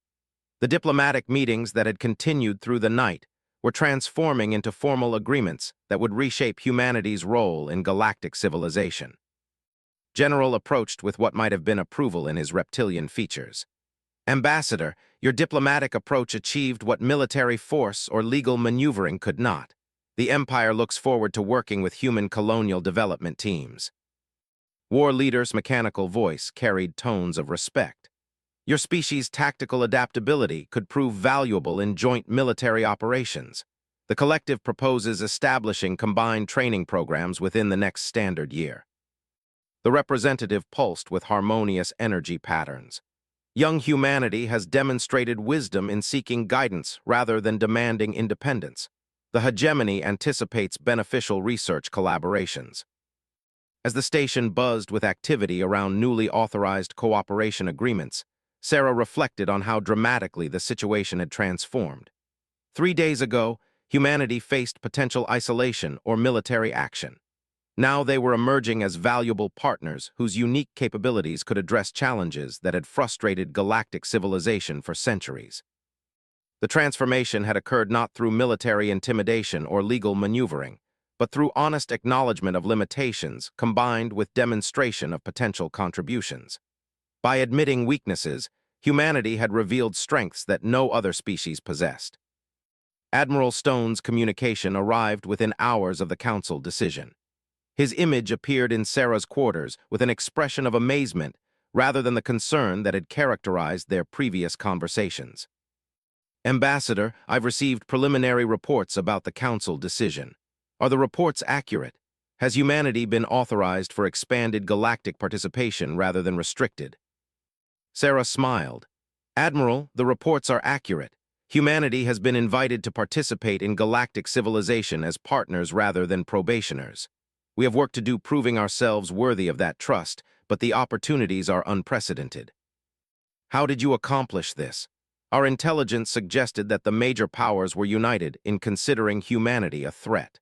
The diplomatic meetings that had continued through the night were transforming into formal agreements that would reshape humanity's role in galactic civilization. General approached with what might have been approval in his reptilian features. Ambassador, your diplomatic approach achieved what military force or legal maneuvering could not. The Empire looks forward to working with human colonial development teams. War leader's mechanical voice carried tones of respect. Your species' tactical adaptability could prove valuable in joint military operations. The collective proposes establishing combined training programs within the next standard year. The representative pulsed with harmonious energy patterns. Young humanity has demonstrated wisdom in seeking guidance rather than demanding independence. The hegemony anticipates beneficial research collaborations. As the station buzzed with activity around newly authorized cooperation agreements, Sarah reflected on how dramatically the situation had transformed. 3 days ago, humanity faced potential isolation or military action. Now they were emerging as valuable partners whose unique capabilities could address challenges that had frustrated galactic civilization for centuries. The transformation had occurred not through military intimidation or legal maneuvering, but through honest acknowledgement of limitations combined with demonstration of potential contributions. By admitting weaknesses, humanity had revealed strengths that no other species possessed. Admiral Stone's communication arrived within hours of the Council decision. His image appeared in Sarah's quarters with an expression of amazement rather than the concern that had characterized their previous conversations. Ambassador, I've received preliminary reports about the Council decision. Are the reports accurate? Has humanity been authorized for expanded galactic participation rather than restricted? Sarah smiled. Admiral, the reports are accurate. Humanity has been invited to participate in galactic civilization as partners rather than probationers. We have work to do proving ourselves worthy of that trust, but the opportunities are unprecedented. How did you accomplish this? Our intelligence suggested that the major powers were united in considering humanity a threat.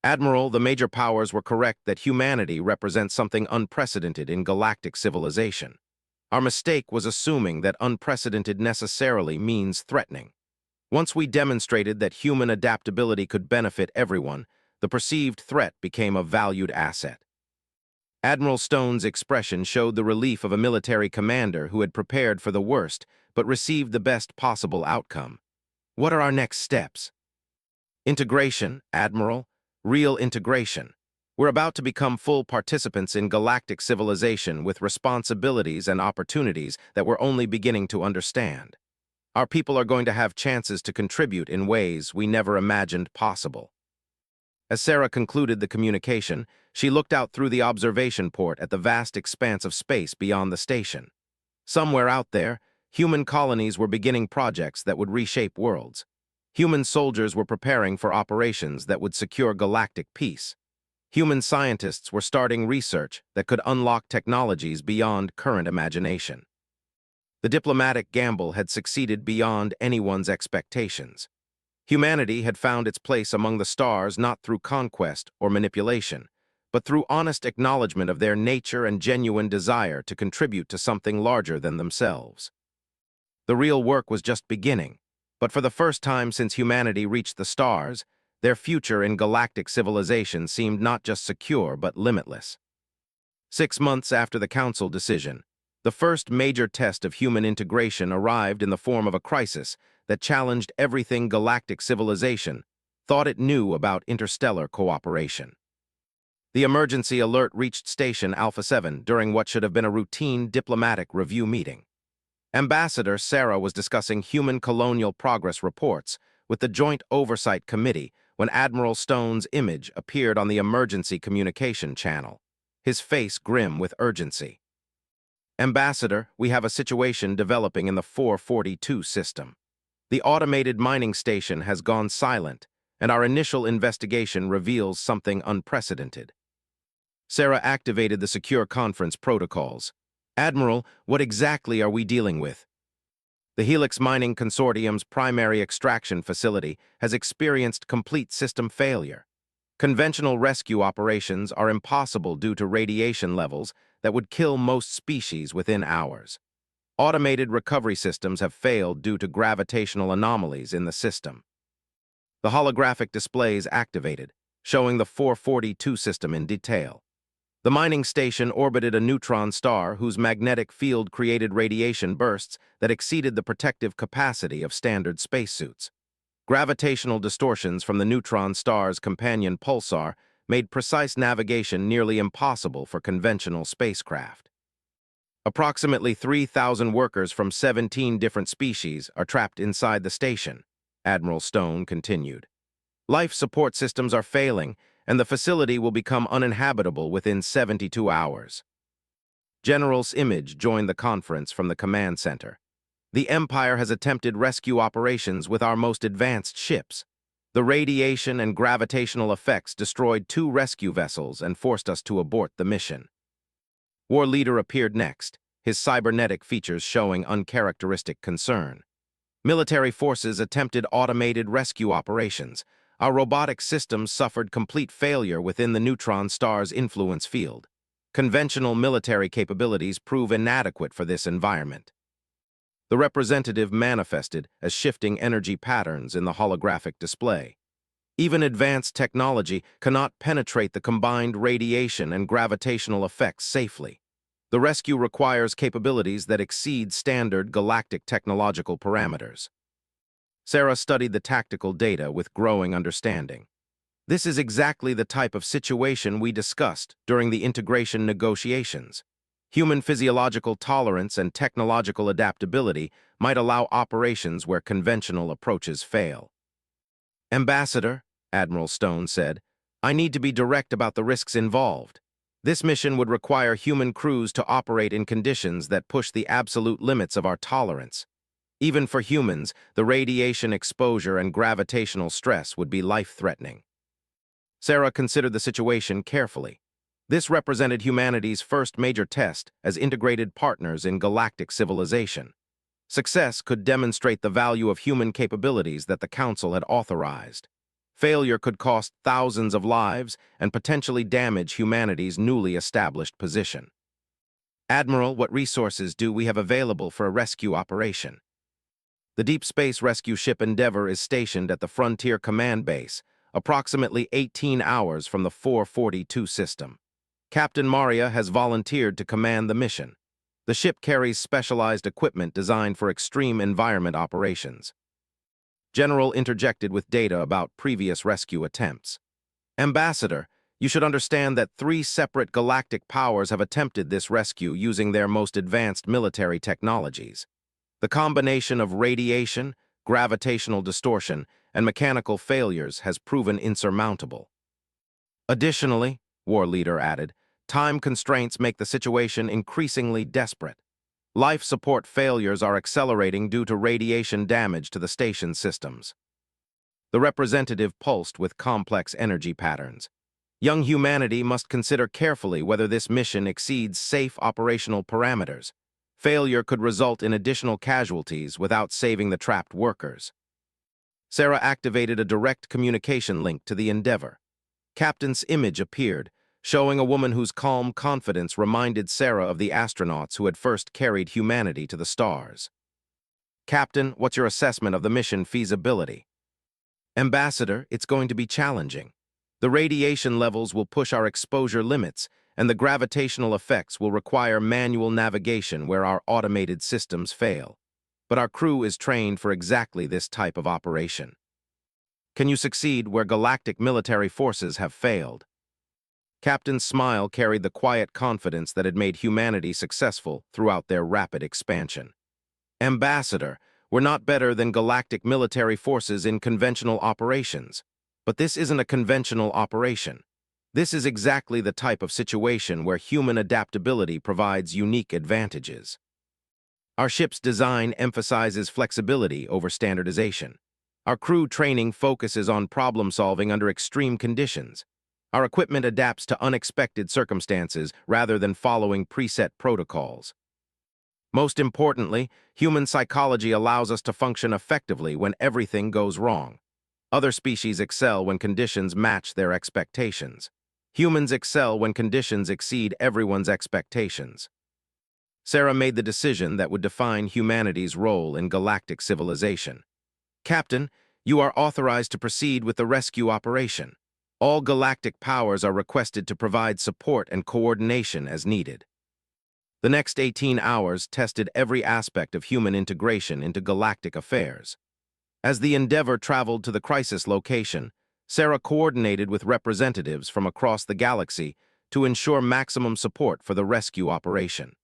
Admiral, the major powers were correct that humanity represents something unprecedented in galactic civilization. Our mistake was assuming that unprecedented necessarily means threatening. Once we demonstrated that human adaptability could benefit everyone, the perceived threat became a valued asset. Admiral Stone's expression showed the relief of a military commander who had prepared for the worst but received the best possible outcome. What are our next steps? Integration, Admiral. Real integration. We're about to become full participants in galactic civilization with responsibilities and opportunities that we're only beginning to understand. Our people are going to have chances to contribute in ways we never imagined possible. As Sarah concluded the communication, she looked out through the observation port at the vast expanse of space beyond the station. Somewhere out there, human colonies were beginning projects that would reshape worlds. Human soldiers were preparing for operations that would secure galactic peace. Human scientists were starting research that could unlock technologies beyond current imagination. The diplomatic gamble had succeeded beyond anyone's expectations. Humanity had found its place among the stars not through conquest or manipulation, but through honest acknowledgement of their nature and genuine desire to contribute to something larger than themselves. The real work was just beginning, but for the first time since humanity reached the stars, their future in galactic civilization seemed not just secure but limitless. 6 months after the Council decision, the first major test of human integration arrived in the form of a crisis that challenged everything galactic civilization thought it knew about interstellar cooperation. The emergency alert reached Station Alpha 7 during what should have been a routine diplomatic review meeting. Ambassador Sarah was discussing human colonial progress reports with the Joint Oversight Committee when Admiral Stone's image appeared on the emergency communication channel, his face grim with urgency. Ambassador, we have a situation developing in the 442 system. The automated mining station has gone silent, and our initial investigation reveals something unprecedented. Sarah activated the secure conference protocols. Admiral, what exactly are we dealing with? The Helix Mining Consortium's primary extraction facility has experienced complete system failure. Conventional rescue operations are impossible due to radiation levels that would kill most species within hours. Automated recovery systems have failed due to gravitational anomalies in the system. The holographic displays activated, showing the 442 system in detail. The mining station orbited a neutron star whose magnetic field created radiation bursts that exceeded the protective capacity of standard spacesuits. Gravitational distortions from the neutron star's companion pulsar made precise navigation nearly impossible for conventional spacecraft. Approximately 3,000 workers from 17 different species are trapped inside the station, Admiral Stone continued. Life support systems are failing, and the facility will become uninhabitable within 72 hours. General's image joined the conference from the command center. The Empire has attempted rescue operations with our most advanced ships. The radiation and gravitational effects destroyed 2 rescue vessels and forced us to abort the mission. War Leader appeared next, his cybernetic features showing uncharacteristic concern. Military forces attempted automated rescue operations. Our robotic systems suffered complete failure within the neutron star's influence field. Conventional military capabilities prove inadequate for this environment. The representative manifested as shifting energy patterns in the holographic display. Even advanced technology cannot penetrate the combined radiation and gravitational effects safely. The rescue requires capabilities that exceed standard galactic technological parameters. Sarah studied the tactical data with growing understanding. This is exactly the type of situation we discussed during the integration negotiations. Human physiological tolerance and technological adaptability might allow operations where conventional approaches fail. "Ambassador," Admiral Stone said, "I need to be direct about the risks involved. This mission would require human crews to operate in conditions that push the absolute limits of our tolerance. Even for humans, the radiation exposure and gravitational stress would be life-threatening." Sarah considered the situation carefully. This represented humanity's first major test as integrated partners in galactic civilization. Success could demonstrate the value of human capabilities that the Council had authorized. Failure could cost thousands of lives and potentially damage humanity's newly established position. "Admiral, what resources do we have available for a rescue operation?" The deep space rescue ship Endeavour is stationed at the Frontier Command Base, approximately 18 hours from the 442 system. Captain Maria has volunteered to command the mission. The ship carries specialized equipment designed for extreme environment operations. General interjected with data about previous rescue attempts. "Ambassador, you should understand that 3 separate galactic powers have attempted this rescue using their most advanced military technologies. The combination of radiation, gravitational distortion, and mechanical failures has proven insurmountable. Additionally," War Leader added, "time constraints make the situation increasingly desperate. Life support failures are accelerating due to radiation damage to the station systems." The representative pulsed with complex energy patterns. "Young humanity must consider carefully whether this mission exceeds safe operational parameters. Failure could result in additional casualties without saving the trapped workers." Sarah activated a direct communication link to the Endeavour. Captain's image appeared, showing a woman whose calm confidence reminded Sarah of the astronauts who had first carried humanity to the stars. "Captain, what's your assessment of the mission feasibility?" "Ambassador, it's going to be challenging. The radiation levels will push our exposure limits, and the gravitational effects will require manual navigation where our automated systems fail. But our crew is trained for exactly this type of operation." "Can you succeed where galactic military forces have failed?" Captain's smile carried the quiet confidence that had made humanity successful throughout their rapid expansion. "Ambassador, we're not better than galactic military forces in conventional operations. But this isn't a conventional operation. This is exactly the type of situation where human adaptability provides unique advantages. Our ship's design emphasizes flexibility over standardization. Our crew training focuses on problem-solving under extreme conditions. Our equipment adapts to unexpected circumstances rather than following preset protocols. Most importantly, human psychology allows us to function effectively when everything goes wrong. Other species excel when conditions match their expectations. Humans excel when conditions exceed everyone's expectations." Sarah made the decision that would define humanity's role in galactic civilization. "Captain, you are authorized to proceed with the rescue operation. All galactic powers are requested to provide support and coordination as needed." The next 18 hours tested every aspect of human integration into galactic affairs. As the Endeavour traveled to the crisis location, Sarah coordinated with representatives from across the galaxy to ensure maximum support for the rescue operation.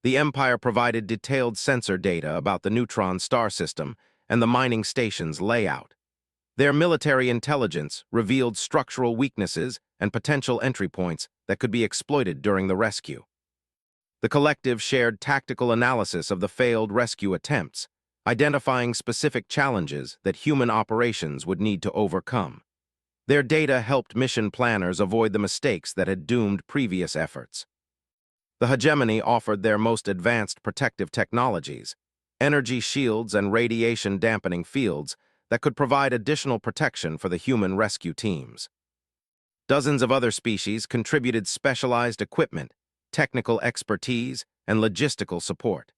The Empire provided detailed sensor data about the neutron star system and the mining station's layout. Their military intelligence revealed structural weaknesses and potential entry points that could be exploited during the rescue. The collective shared tactical analysis of the failed rescue attempts, identifying specific challenges that human operations would need to overcome. Their data helped mission planners avoid the mistakes that had doomed previous efforts. The hegemony offered their most advanced protective technologies, energy shields and radiation-dampening fields that could provide additional protection for the human rescue teams. Dozens of other species contributed specialized equipment, technical expertise, and logistical support.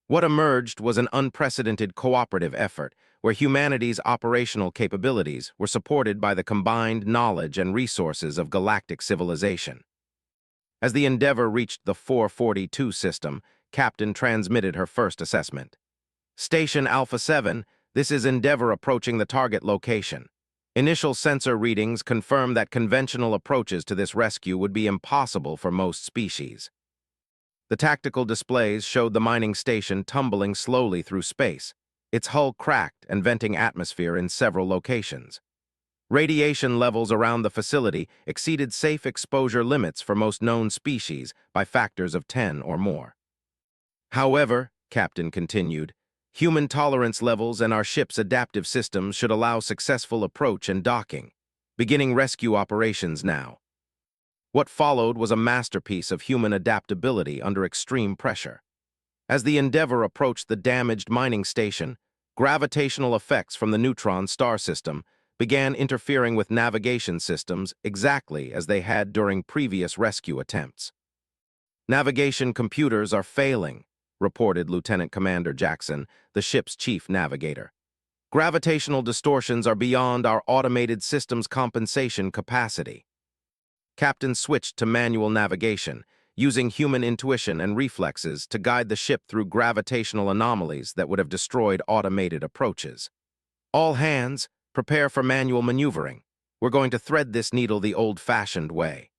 What emerged was an unprecedented cooperative effort where humanity's operational capabilities were supported by the combined knowledge and resources of galactic civilization. As the Endeavour reached the 442 system, Captain transmitted her first assessment. Station Alpha 7, this is Endeavour approaching the target location. Initial sensor readings confirm that conventional approaches to this rescue would be impossible for most species. The tactical displays showed the mining station tumbling slowly through space, its hull cracked and venting atmosphere in several locations. Radiation levels around the facility exceeded safe exposure limits for most known species by factors of 10 or more. However, Captain continued, human tolerance levels and our ship's adaptive systems should allow successful approach and docking, beginning rescue operations now. What followed was a masterpiece of human adaptability under extreme pressure. As the Endeavour approached the damaged mining station, gravitational effects from the neutron star system began interfering with navigation systems exactly as they had during previous rescue attempts. Navigation computers are failing, reported Lieutenant Commander Jackson, the ship's chief navigator. Gravitational distortions are beyond our automated system's compensation capacity. Captain switched to manual navigation, using human intuition and reflexes to guide the ship through gravitational anomalies that would have destroyed automated approaches. All hands, prepare for manual maneuvering. We're going to thread this needle the old-fashioned way.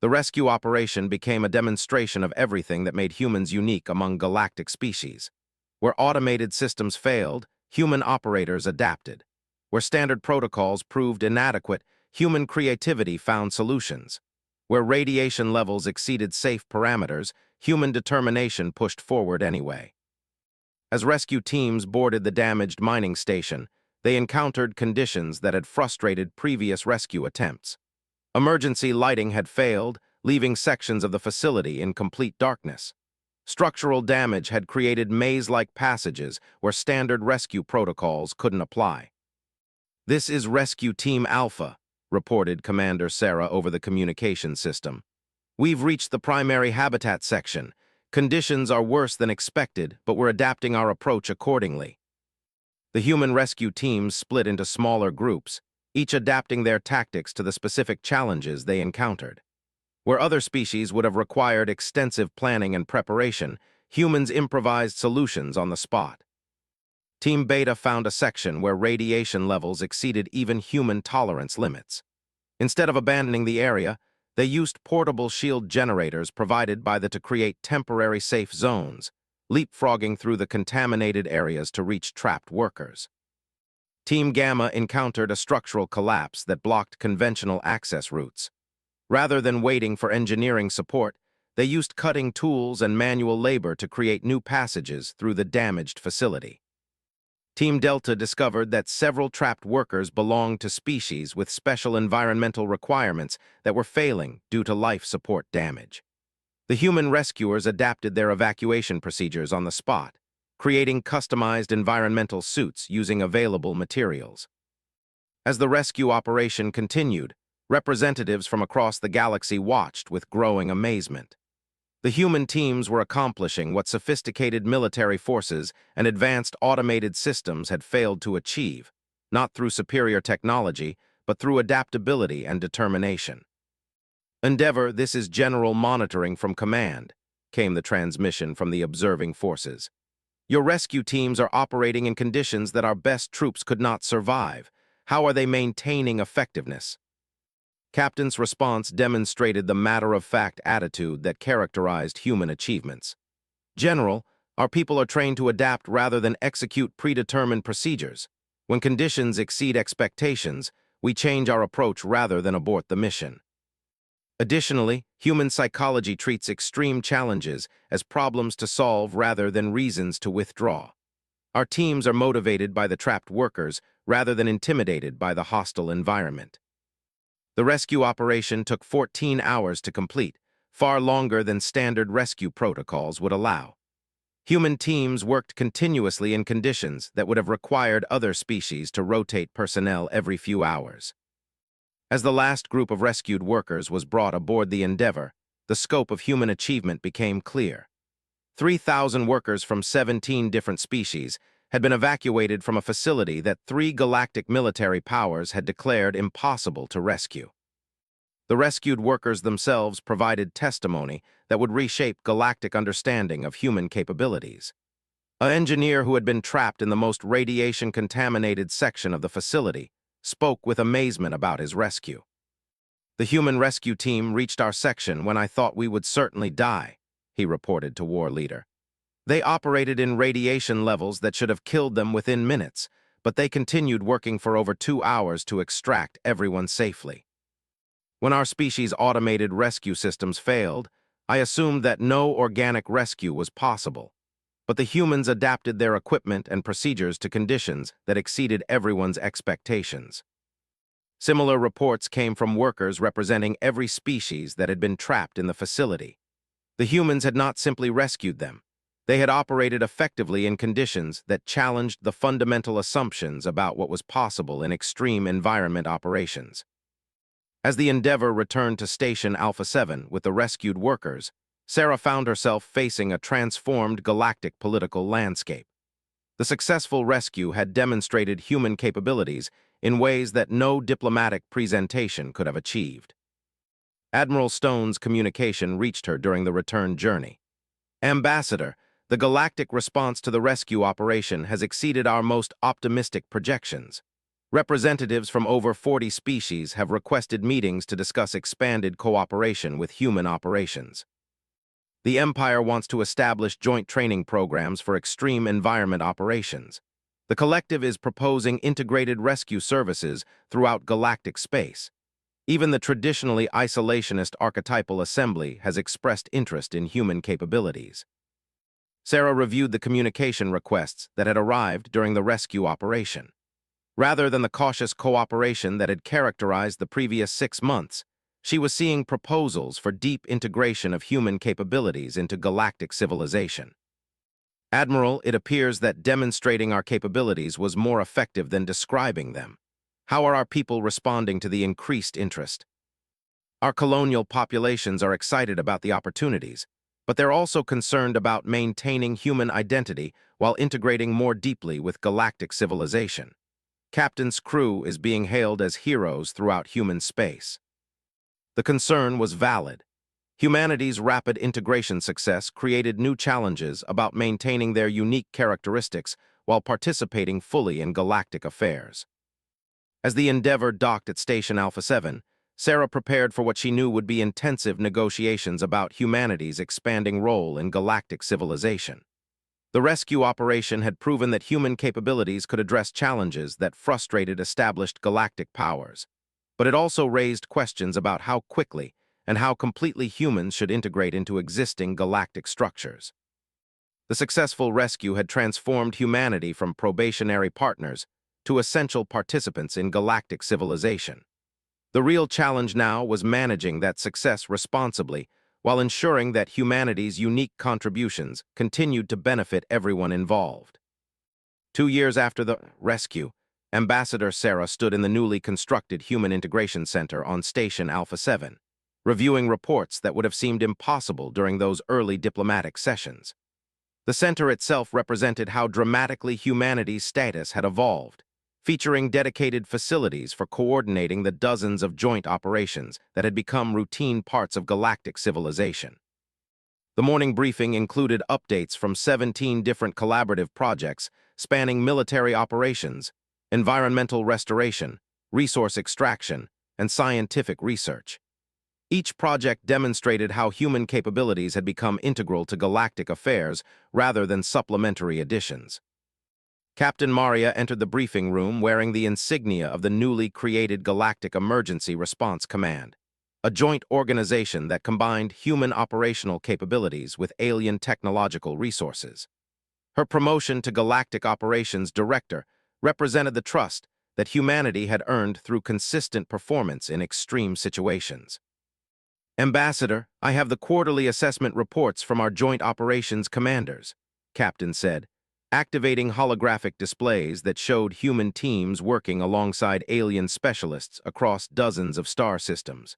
The rescue operation became a demonstration of everything that made humans unique among galactic species. Where automated systems failed, human operators adapted. Where standard protocols proved inadequate, human creativity found solutions. Where radiation levels exceeded safe parameters, human determination pushed forward anyway. As rescue teams boarded the damaged mining station, they encountered conditions that had frustrated previous rescue attempts. Emergency lighting had failed, leaving sections of the facility in complete darkness. Structural damage had created maze-like passages where standard rescue protocols couldn't apply. "This is Rescue Team Alpha," reported Commander Sarah over the communication system. "We've reached the primary habitat section. Conditions are worse than expected, but we're adapting our approach accordingly." The human rescue teams split into smaller groups, each adapting their tactics to the specific challenges they encountered. Where other species would have required extensive planning and preparation, humans improvised solutions on the spot. Team Beta found a section where radiation levels exceeded even human tolerance limits. Instead of abandoning the area, they used portable shield generators provided by to create temporary safe zones, leapfrogging through the contaminated areas to reach trapped workers. Team Gamma encountered a structural collapse that blocked conventional access routes. Rather than waiting for engineering support, they used cutting tools and manual labor to create new passages through the damaged facility. Team Delta discovered that several trapped workers belonged to species with special environmental requirements that were failing due to life support damage. The human rescuers adapted their evacuation procedures on the spot, creating customized environmental suits using available materials. As the rescue operation continued, representatives from across the galaxy watched with growing amazement. The human teams were accomplishing what sophisticated military forces and advanced automated systems had failed to achieve, not through superior technology, but through adaptability and determination. "Endeavour, this is General Monitoring from Command," came the transmission from the observing forces. "Your rescue teams are operating in conditions that our best troops could not survive. How are they maintaining effectiveness?" Captain's response demonstrated the matter-of-fact attitude that characterized human achievements. "General, our people are trained to adapt rather than execute predetermined procedures. When conditions exceed expectations, we change our approach rather than abort the mission. Additionally, human psychology treats extreme challenges as problems to solve rather than reasons to withdraw. Our teams are motivated by the trapped workers rather than intimidated by the hostile environment." The rescue operation took 14 hours to complete, far longer than standard rescue protocols would allow. Human teams worked continuously in conditions that would have required other species to rotate personnel every few hours. As the last group of rescued workers was brought aboard the Endeavour, the scope of human achievement became clear. 3,000 workers from 17 different species had been evacuated from a facility that 3 galactic military powers had declared impossible to rescue. The rescued workers themselves provided testimony that would reshape galactic understanding of human capabilities. An engineer who had been trapped in the most radiation-contaminated section of the facility spoke with amazement about his rescue. "The human rescue team reached our section when I thought we would certainly die," he reported to War Leader. "They operated in radiation levels that should have killed them within minutes, but they continued working for over 2 hours to extract everyone safely. When our species' automated rescue systems failed, I assumed that no organic rescue was possible. But the humans adapted their equipment and procedures to conditions that exceeded everyone's expectations." Similar reports came from workers representing every species that had been trapped in the facility. The humans had not simply rescued them. They had operated effectively in conditions that challenged the fundamental assumptions about what was possible in extreme environment operations. As the Endeavour returned to Station Alpha 7 with the rescued workers, Sarah found herself facing a transformed galactic political landscape. The successful rescue had demonstrated human capabilities in ways that no diplomatic presentation could have achieved. Admiral Stone's communication reached her during the return journey. "Ambassador, the galactic response to the rescue operation has exceeded our most optimistic projections. Representatives from over 40 species have requested meetings to discuss expanded cooperation with human operations. The Empire wants to establish joint training programs for extreme environment operations. The collective is proposing integrated rescue services throughout galactic space. Even the traditionally isolationist archetypal assembly has expressed interest in human capabilities." Sarah reviewed the communication requests that had arrived during the rescue operation. Rather than the cautious cooperation that had characterized the previous 6 months, she was seeing proposals for deep integration of human capabilities into galactic civilization. "Admiral, it appears that demonstrating our capabilities was more effective than describing them. How are our people responding to the increased interest?" "Our colonial populations are excited about the opportunities, but they're also concerned about maintaining human identity while integrating more deeply with galactic civilization. Captain's crew is being hailed as heroes throughout human space." The concern was valid. Humanity's rapid integration success created new challenges about maintaining their unique characteristics while participating fully in galactic affairs. As the Endeavour docked at Station Alpha 7, Sarah prepared for what she knew would be intensive negotiations about humanity's expanding role in galactic civilization. The rescue operation had proven that human capabilities could address challenges that frustrated established galactic powers, but it also raised questions about how quickly and how completely humans should integrate into existing galactic structures. The successful rescue had transformed humanity from probationary partners to essential participants in galactic civilization. The real challenge now was managing that success responsibly while ensuring that humanity's unique contributions continued to benefit everyone involved. 2 years after the rescue, Ambassador Sarah stood in the newly constructed Human Integration Center on Station Alpha 7, reviewing reports that would have seemed impossible during those early diplomatic sessions. The center itself represented how dramatically humanity's status had evolved, featuring dedicated facilities for coordinating the dozens of joint operations that had become routine parts of galactic civilization. The morning briefing included updates from 17 different collaborative projects spanning military operations, environmental restoration, resource extraction, and scientific research. Each project demonstrated how human capabilities had become integral to galactic affairs rather than supplementary additions. Captain Maria entered the briefing room wearing the insignia of the newly created Galactic Emergency Response Command, a joint organization that combined human operational capabilities with alien technological resources. Her promotion to Galactic Operations Director represented the trust that humanity had earned through consistent performance in extreme situations. "Ambassador, I have the quarterly assessment reports from our joint operations commanders," Captain said, activating holographic displays that showed human teams working alongside alien specialists across dozens of star systems.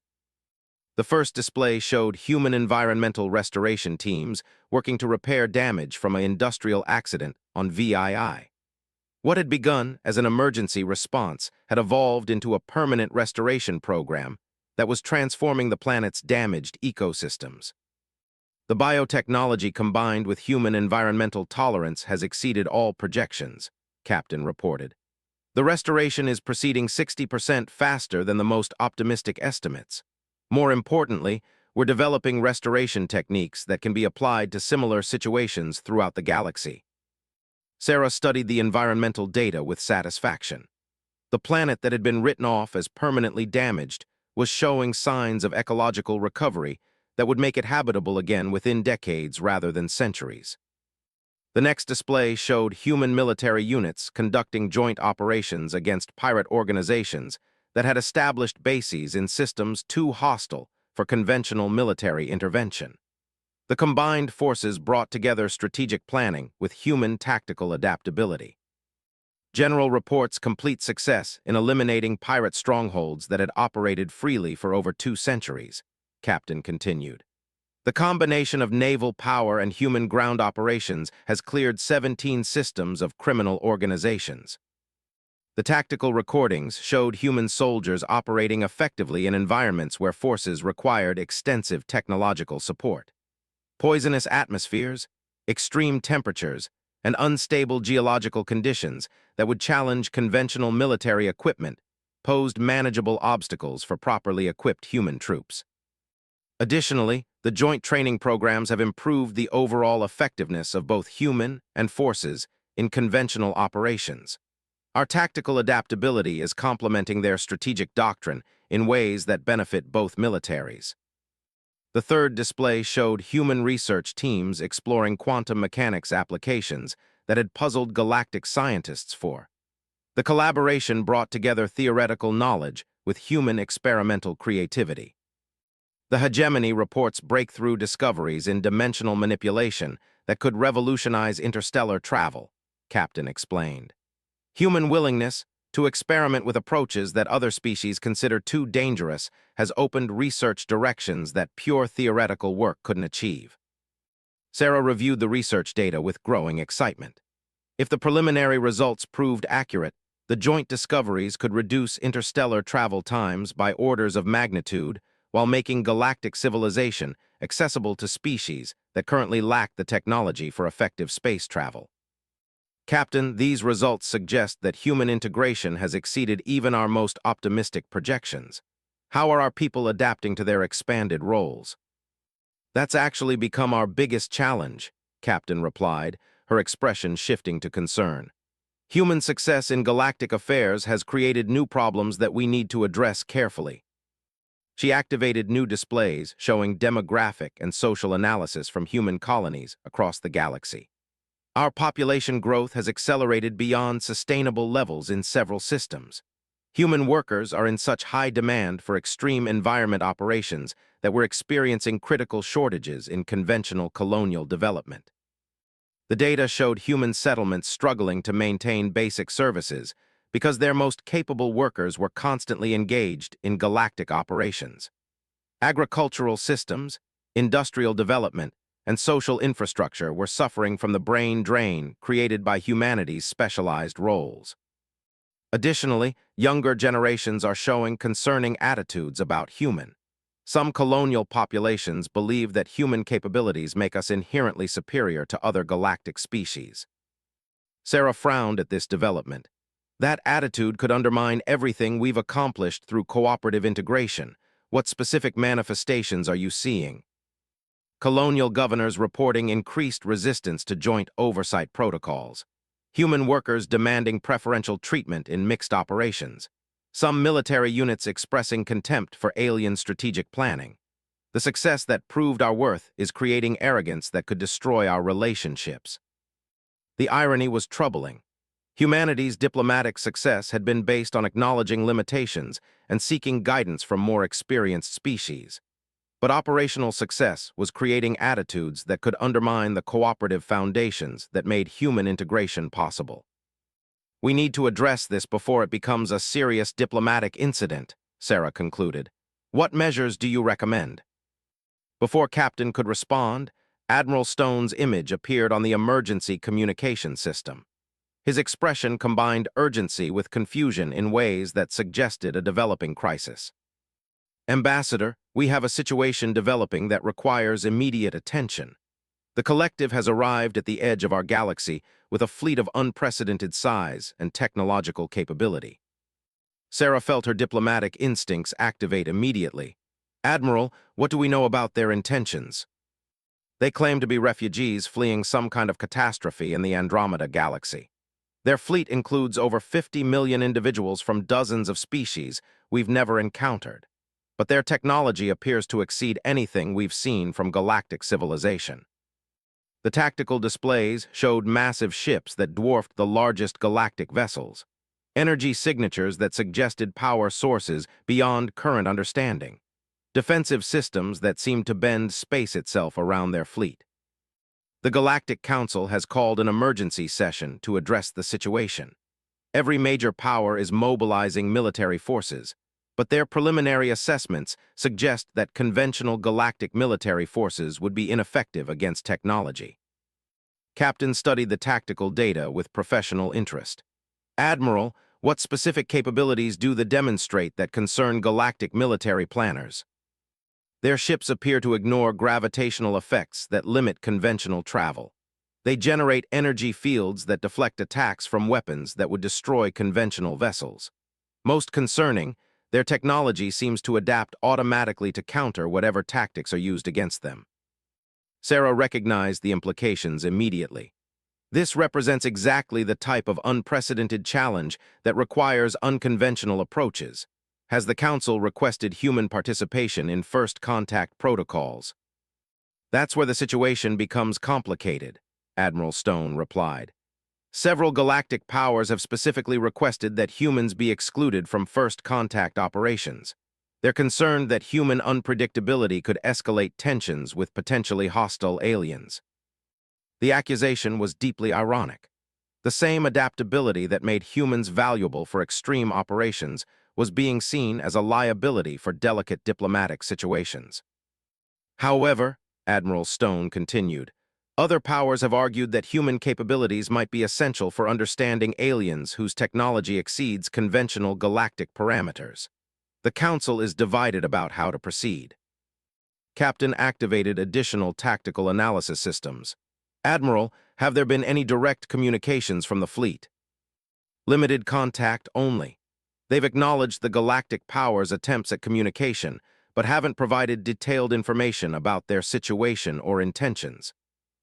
The first display showed human environmental restoration teams working to repair damage from an industrial accident on VII. What had begun as an emergency response had evolved into a permanent restoration program that was transforming the planet's damaged ecosystems. The biotechnology combined with human environmental tolerance has exceeded all projections, Captain reported. The restoration is proceeding 60% faster than the most optimistic estimates. More importantly, we're developing restoration techniques that can be applied to similar situations throughout the galaxy. Sarah studied the environmental data with satisfaction. The planet that had been written off as permanently damaged was showing signs of ecological recovery that would make it habitable again within decades rather than centuries. The next display showed human military units conducting joint operations against pirate organizations that had established bases in systems too hostile for conventional military intervention. The combined forces brought together strategic planning with human tactical adaptability. General reports complete success in eliminating pirate strongholds that had operated freely for over 2 centuries, Captain continued. The combination of naval power and human ground operations has cleared 17 systems of criminal organizations. The tactical recordings showed human soldiers operating effectively in environments where forces required extensive technological support. Poisonous atmospheres, extreme temperatures, and unstable geological conditions that would challenge conventional military equipment posed manageable obstacles for properly equipped human troops. Additionally, the joint training programs have improved the overall effectiveness of both human and forces in conventional operations. Our tactical adaptability is complementing their strategic doctrine in ways that benefit both militaries. The third display showed human research teams exploring quantum mechanics applications that had puzzled galactic scientists for. The collaboration brought together theoretical knowledge with human experimental creativity. The hegemony reports breakthrough discoveries in dimensional manipulation that could revolutionize interstellar travel, Captain explained. Human willingness to experiment with approaches that other species consider too dangerous has opened research directions that pure theoretical work couldn't achieve. Sarah reviewed the research data with growing excitement. If the preliminary results proved accurate, the joint discoveries could reduce interstellar travel times by orders of magnitude while making galactic civilization accessible to species that currently lack the technology for effective space travel. Captain, these results suggest that human integration has exceeded even our most optimistic projections. How are our people adapting to their expanded roles? That's actually become our biggest challenge, Captain replied, her expression shifting to concern. Human success in galactic affairs has created new problems that we need to address carefully. She activated new displays showing demographic and social analysis from human colonies across the galaxy. Our population growth has accelerated beyond sustainable levels in several systems. Human workers are in such high demand for extreme environment operations that we're experiencing critical shortages in conventional colonial development. The data showed human settlements struggling to maintain basic services because their most capable workers were constantly engaged in galactic operations. Agricultural systems, industrial development, and social infrastructure were suffering from the brain drain created by humanity's specialized roles. Additionally, younger generations are showing concerning attitudes about human. Some colonial populations believe that human capabilities make us inherently superior to other galactic species. Sarah frowned at this development. That attitude could undermine everything we've accomplished through cooperative integration. What specific manifestations are you seeing? Colonial governors reporting increased resistance to joint oversight protocols. Human workers demanding preferential treatment in mixed operations. Some military units expressing contempt for alien strategic planning. The success that proved our worth is creating arrogance that could destroy our relationships. The irony was troubling. Humanity's diplomatic success had been based on acknowledging limitations and seeking guidance from more experienced species. But operational success was creating attitudes that could undermine the cooperative foundations that made human integration possible. We need to address this before it becomes a serious diplomatic incident, Sarah concluded. What measures do you recommend? Before Captain could respond, Admiral Stone's image appeared on the emergency communication system. His expression combined urgency with confusion in ways that suggested a developing crisis. Ambassador, we have a situation developing that requires immediate attention. The collective has arrived at the edge of our galaxy with a fleet of unprecedented size and technological capability. Sarah felt her diplomatic instincts activate immediately. Admiral, what do we know about their intentions? They claim to be refugees fleeing some kind of catastrophe in the Andromeda galaxy. Their fleet includes over 50 million individuals from dozens of species we've never encountered. But their technology appears to exceed anything we've seen from galactic civilization. The tactical displays showed massive ships that dwarfed the largest galactic vessels, energy signatures that suggested power sources beyond current understanding, defensive systems that seemed to bend space itself around their fleet. The Galactic Council has called an emergency session to address the situation. Every major power is mobilizing military forces, but their preliminary assessments suggest that conventional galactic military forces would be ineffective against technology. Captain studied the tactical data with professional interest. Admiral, what specific capabilities do they demonstrate that concern galactic military planners? Their ships appear to ignore gravitational effects that limit conventional travel. They generate energy fields that deflect attacks from weapons that would destroy conventional vessels. Most concerning, their technology seems to adapt automatically to counter whatever tactics are used against them. Sarah recognized the implications immediately. This represents exactly the type of unprecedented challenge that requires unconventional approaches. Has the Council requested human participation in first contact protocols? That's where the situation becomes complicated, Admiral Stone replied. Several galactic powers have specifically requested that humans be excluded from first contact operations. They're concerned that human unpredictability could escalate tensions with potentially hostile aliens. The accusation was deeply ironic. The same adaptability that made humans valuable for extreme operations was being seen as a liability for delicate diplomatic situations. However, Admiral Stone continued, other powers have argued that human capabilities might be essential for understanding aliens whose technology exceeds conventional galactic parameters. The Council is divided about how to proceed. Captain activated additional tactical analysis systems. Admiral, have there been any direct communications from the fleet? Limited contact only. They've acknowledged the galactic powers' attempts at communication, but haven't provided detailed information about their situation or intentions.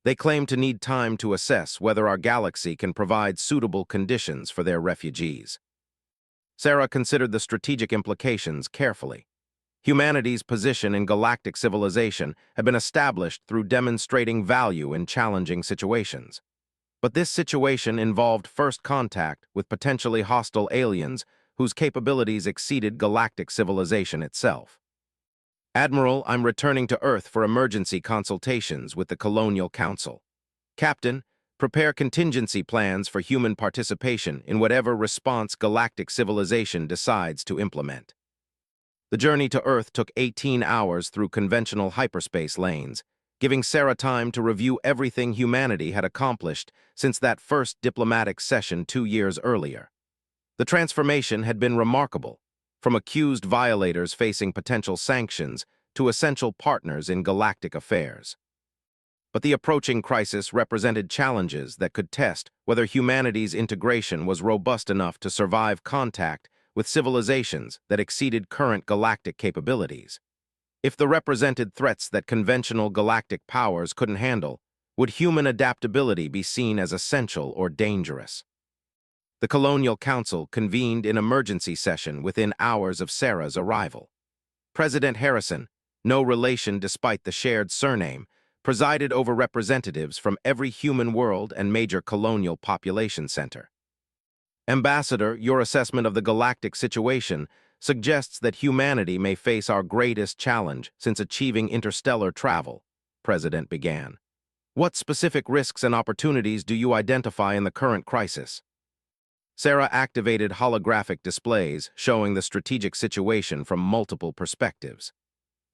They claim to need time to assess whether our galaxy can provide suitable conditions for their refugees. Sarah considered the strategic implications carefully. Humanity's position in galactic civilization had been established through demonstrating value in challenging situations. But this situation involved first contact with potentially hostile aliens whose capabilities exceeded galactic civilization itself. Admiral, I'm returning to Earth for emergency consultations with the Colonial Council. Captain, prepare contingency plans for human participation in whatever response galactic civilization decides to implement. The journey to Earth took 18 hours through conventional hyperspace lanes, giving Sarah time to review everything humanity had accomplished since that first diplomatic session 2 years earlier. The transformation had been remarkable, from accused violators facing potential sanctions to essential partners in galactic affairs. But the approaching crisis represented challenges that could test whether humanity's integration was robust enough to survive contact with civilizations that exceeded current galactic capabilities. If they represented threats that conventional galactic powers couldn't handle, would human adaptability be seen as essential or dangerous? The Colonial Council convened an emergency session within hours of Sarah's arrival. President Harrison, no relation despite the shared surname, presided over representatives from every human world and major colonial population center. Ambassador, your assessment of the galactic situation suggests that humanity may face our greatest challenge since achieving interstellar travel, President began. What specific risks and opportunities do you identify in the current crisis? Sarah activated holographic displays showing the strategic situation from multiple perspectives.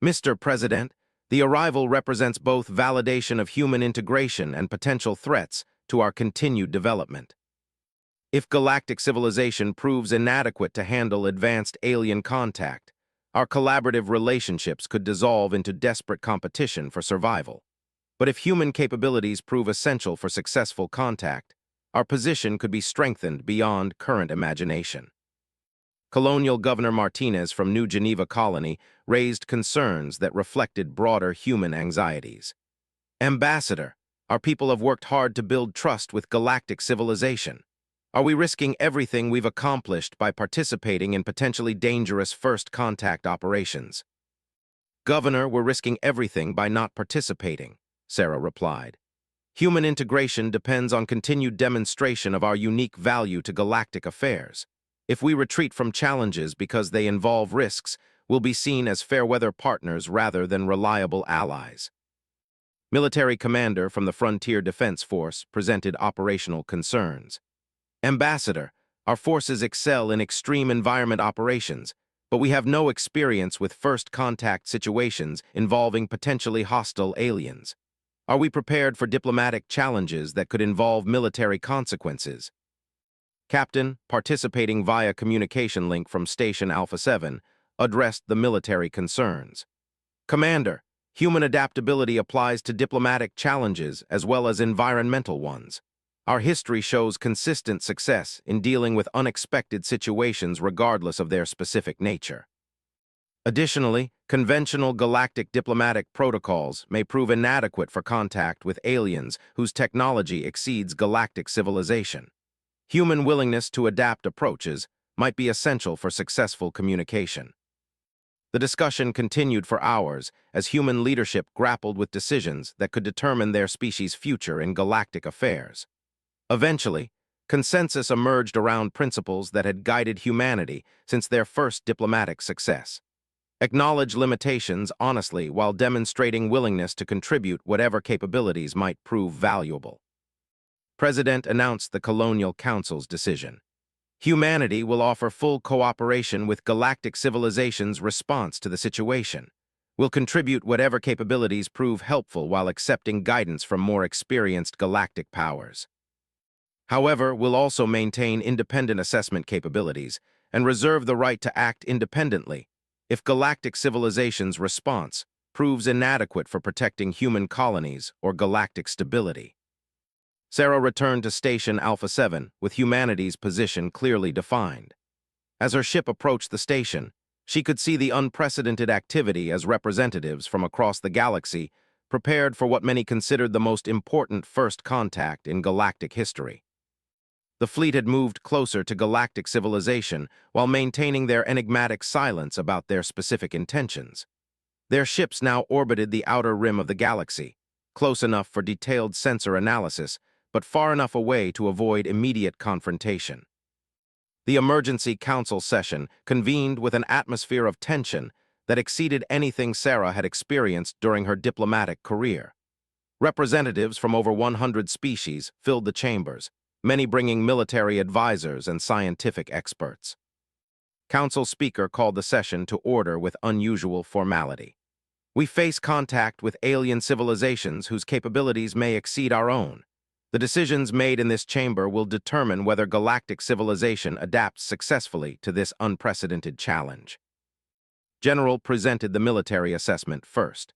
Mr. President, the arrival represents both validation of human integration and potential threats to our continued development. If galactic civilization proves inadequate to handle advanced alien contact, Our collaborative relationships could dissolve into desperate competition for survival. But if human capabilities prove essential for successful contact, our position could be strengthened beyond current imagination. Colonial Governor Martinez from New Geneva Colony raised concerns that reflected broader human anxieties. Ambassador, our people have worked hard to build trust with galactic civilization. Are we risking everything we've accomplished by participating in potentially dangerous first contact operations? Governor, we're risking everything by not participating, Sarah replied. Human integration depends on continued demonstration of our unique value to galactic affairs. If we retreat from challenges because they involve risks, we'll be seen as fair-weather partners rather than reliable allies. Military commander from the Frontier Defense Force presented operational concerns. Ambassador, our forces excel in extreme environment operations, but we have no experience with first contact situations involving potentially hostile aliens. Are we prepared for diplomatic challenges that could involve military consequences? Captain, participating via communication link from Station Alpha 7, addressed the military concerns. Commander, human adaptability applies to diplomatic challenges as well as environmental ones. Our history shows consistent success in dealing with unexpected situations regardless of their specific nature. Additionally, conventional galactic diplomatic protocols may prove inadequate for contact with aliens whose technology exceeds galactic civilization. Human willingness to adapt approaches might be essential for successful communication. The discussion continued for hours as human leadership grappled with decisions that could determine their species' future in galactic affairs. Eventually, consensus emerged around principles that had guided humanity since their first diplomatic success. Acknowledge limitations honestly while demonstrating willingness to contribute whatever capabilities might prove valuable. President announced the Colonial Council's decision. Humanity will offer full cooperation with galactic civilization's response to the situation. We'll contribute whatever capabilities prove helpful while accepting guidance from more experienced galactic powers. However, we'll also maintain independent assessment capabilities and reserve the right to act independently if galactic civilization's response proves inadequate for protecting human colonies or galactic stability. Sarah returned to Station Alpha 7 with humanity's position clearly defined. As her ship approached the station, she could see the unprecedented activity as representatives from across the galaxy prepared for what many considered the most important first contact in galactic history. The fleet had moved closer to galactic civilization while maintaining their enigmatic silence about their specific intentions. Their ships now orbited the outer rim of the galaxy, close enough for detailed sensor analysis, but far enough away to avoid immediate confrontation. The emergency council session convened with an atmosphere of tension that exceeded anything Sarah had experienced during her diplomatic career. Representatives from over 100 species filled the chambers, many bringing military advisors and scientific experts. Council speaker called the session to order with unusual formality. We face contact with alien civilizations whose capabilities may exceed our own. The decisions made in this chamber will determine whether galactic civilization adapts successfully to this unprecedented challenge. General presented the military assessment first.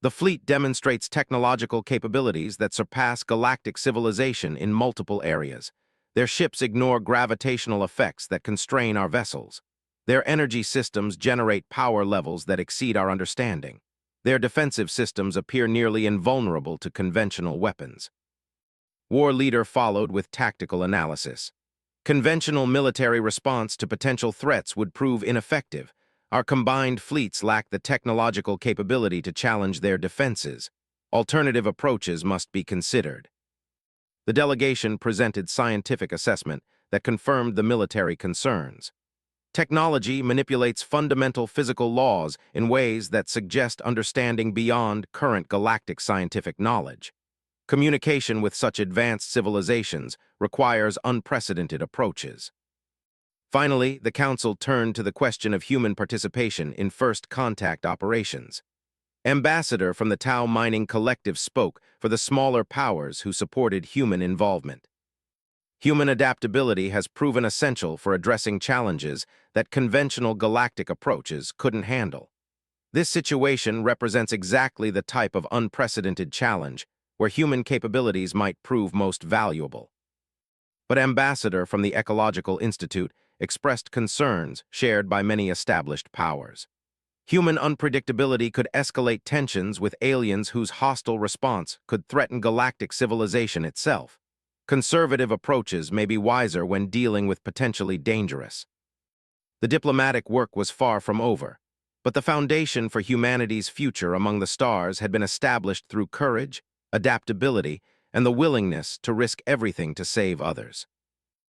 The fleet demonstrates technological capabilities that surpass galactic civilization in multiple areas. Their ships ignore gravitational effects that constrain our vessels. Their energy systems generate power levels that exceed our understanding. Their defensive systems appear nearly invulnerable to conventional weapons. War leader followed with tactical analysis. Conventional military response to potential threats would prove ineffective. Our combined fleets lack the technological capability to challenge their defenses. Alternative approaches must be considered. The delegation presented scientific assessment that confirmed the military concerns. Technology manipulates fundamental physical laws in ways that suggest understanding beyond current galactic scientific knowledge. Communication with such advanced civilizations requires unprecedented approaches. Finally, the Council turned to the question of human participation in first contact operations. Ambassador from the Tau Mining Collective spoke for the smaller powers who supported human involvement. Human adaptability has proven essential for addressing challenges that conventional galactic approaches couldn't handle. This situation represents exactly the type of unprecedented challenge where human capabilities might prove most valuable. But Ambassador from the Ecological Institute expressed concerns shared by many established powers. Human unpredictability could escalate tensions with aliens whose hostile response could threaten galactic civilization itself. Conservative approaches may be wiser when dealing with potentially dangerous. The diplomatic work was far from over, but the foundation for humanity's future among the stars had been established through courage, adaptability, and the willingness to risk everything to save others.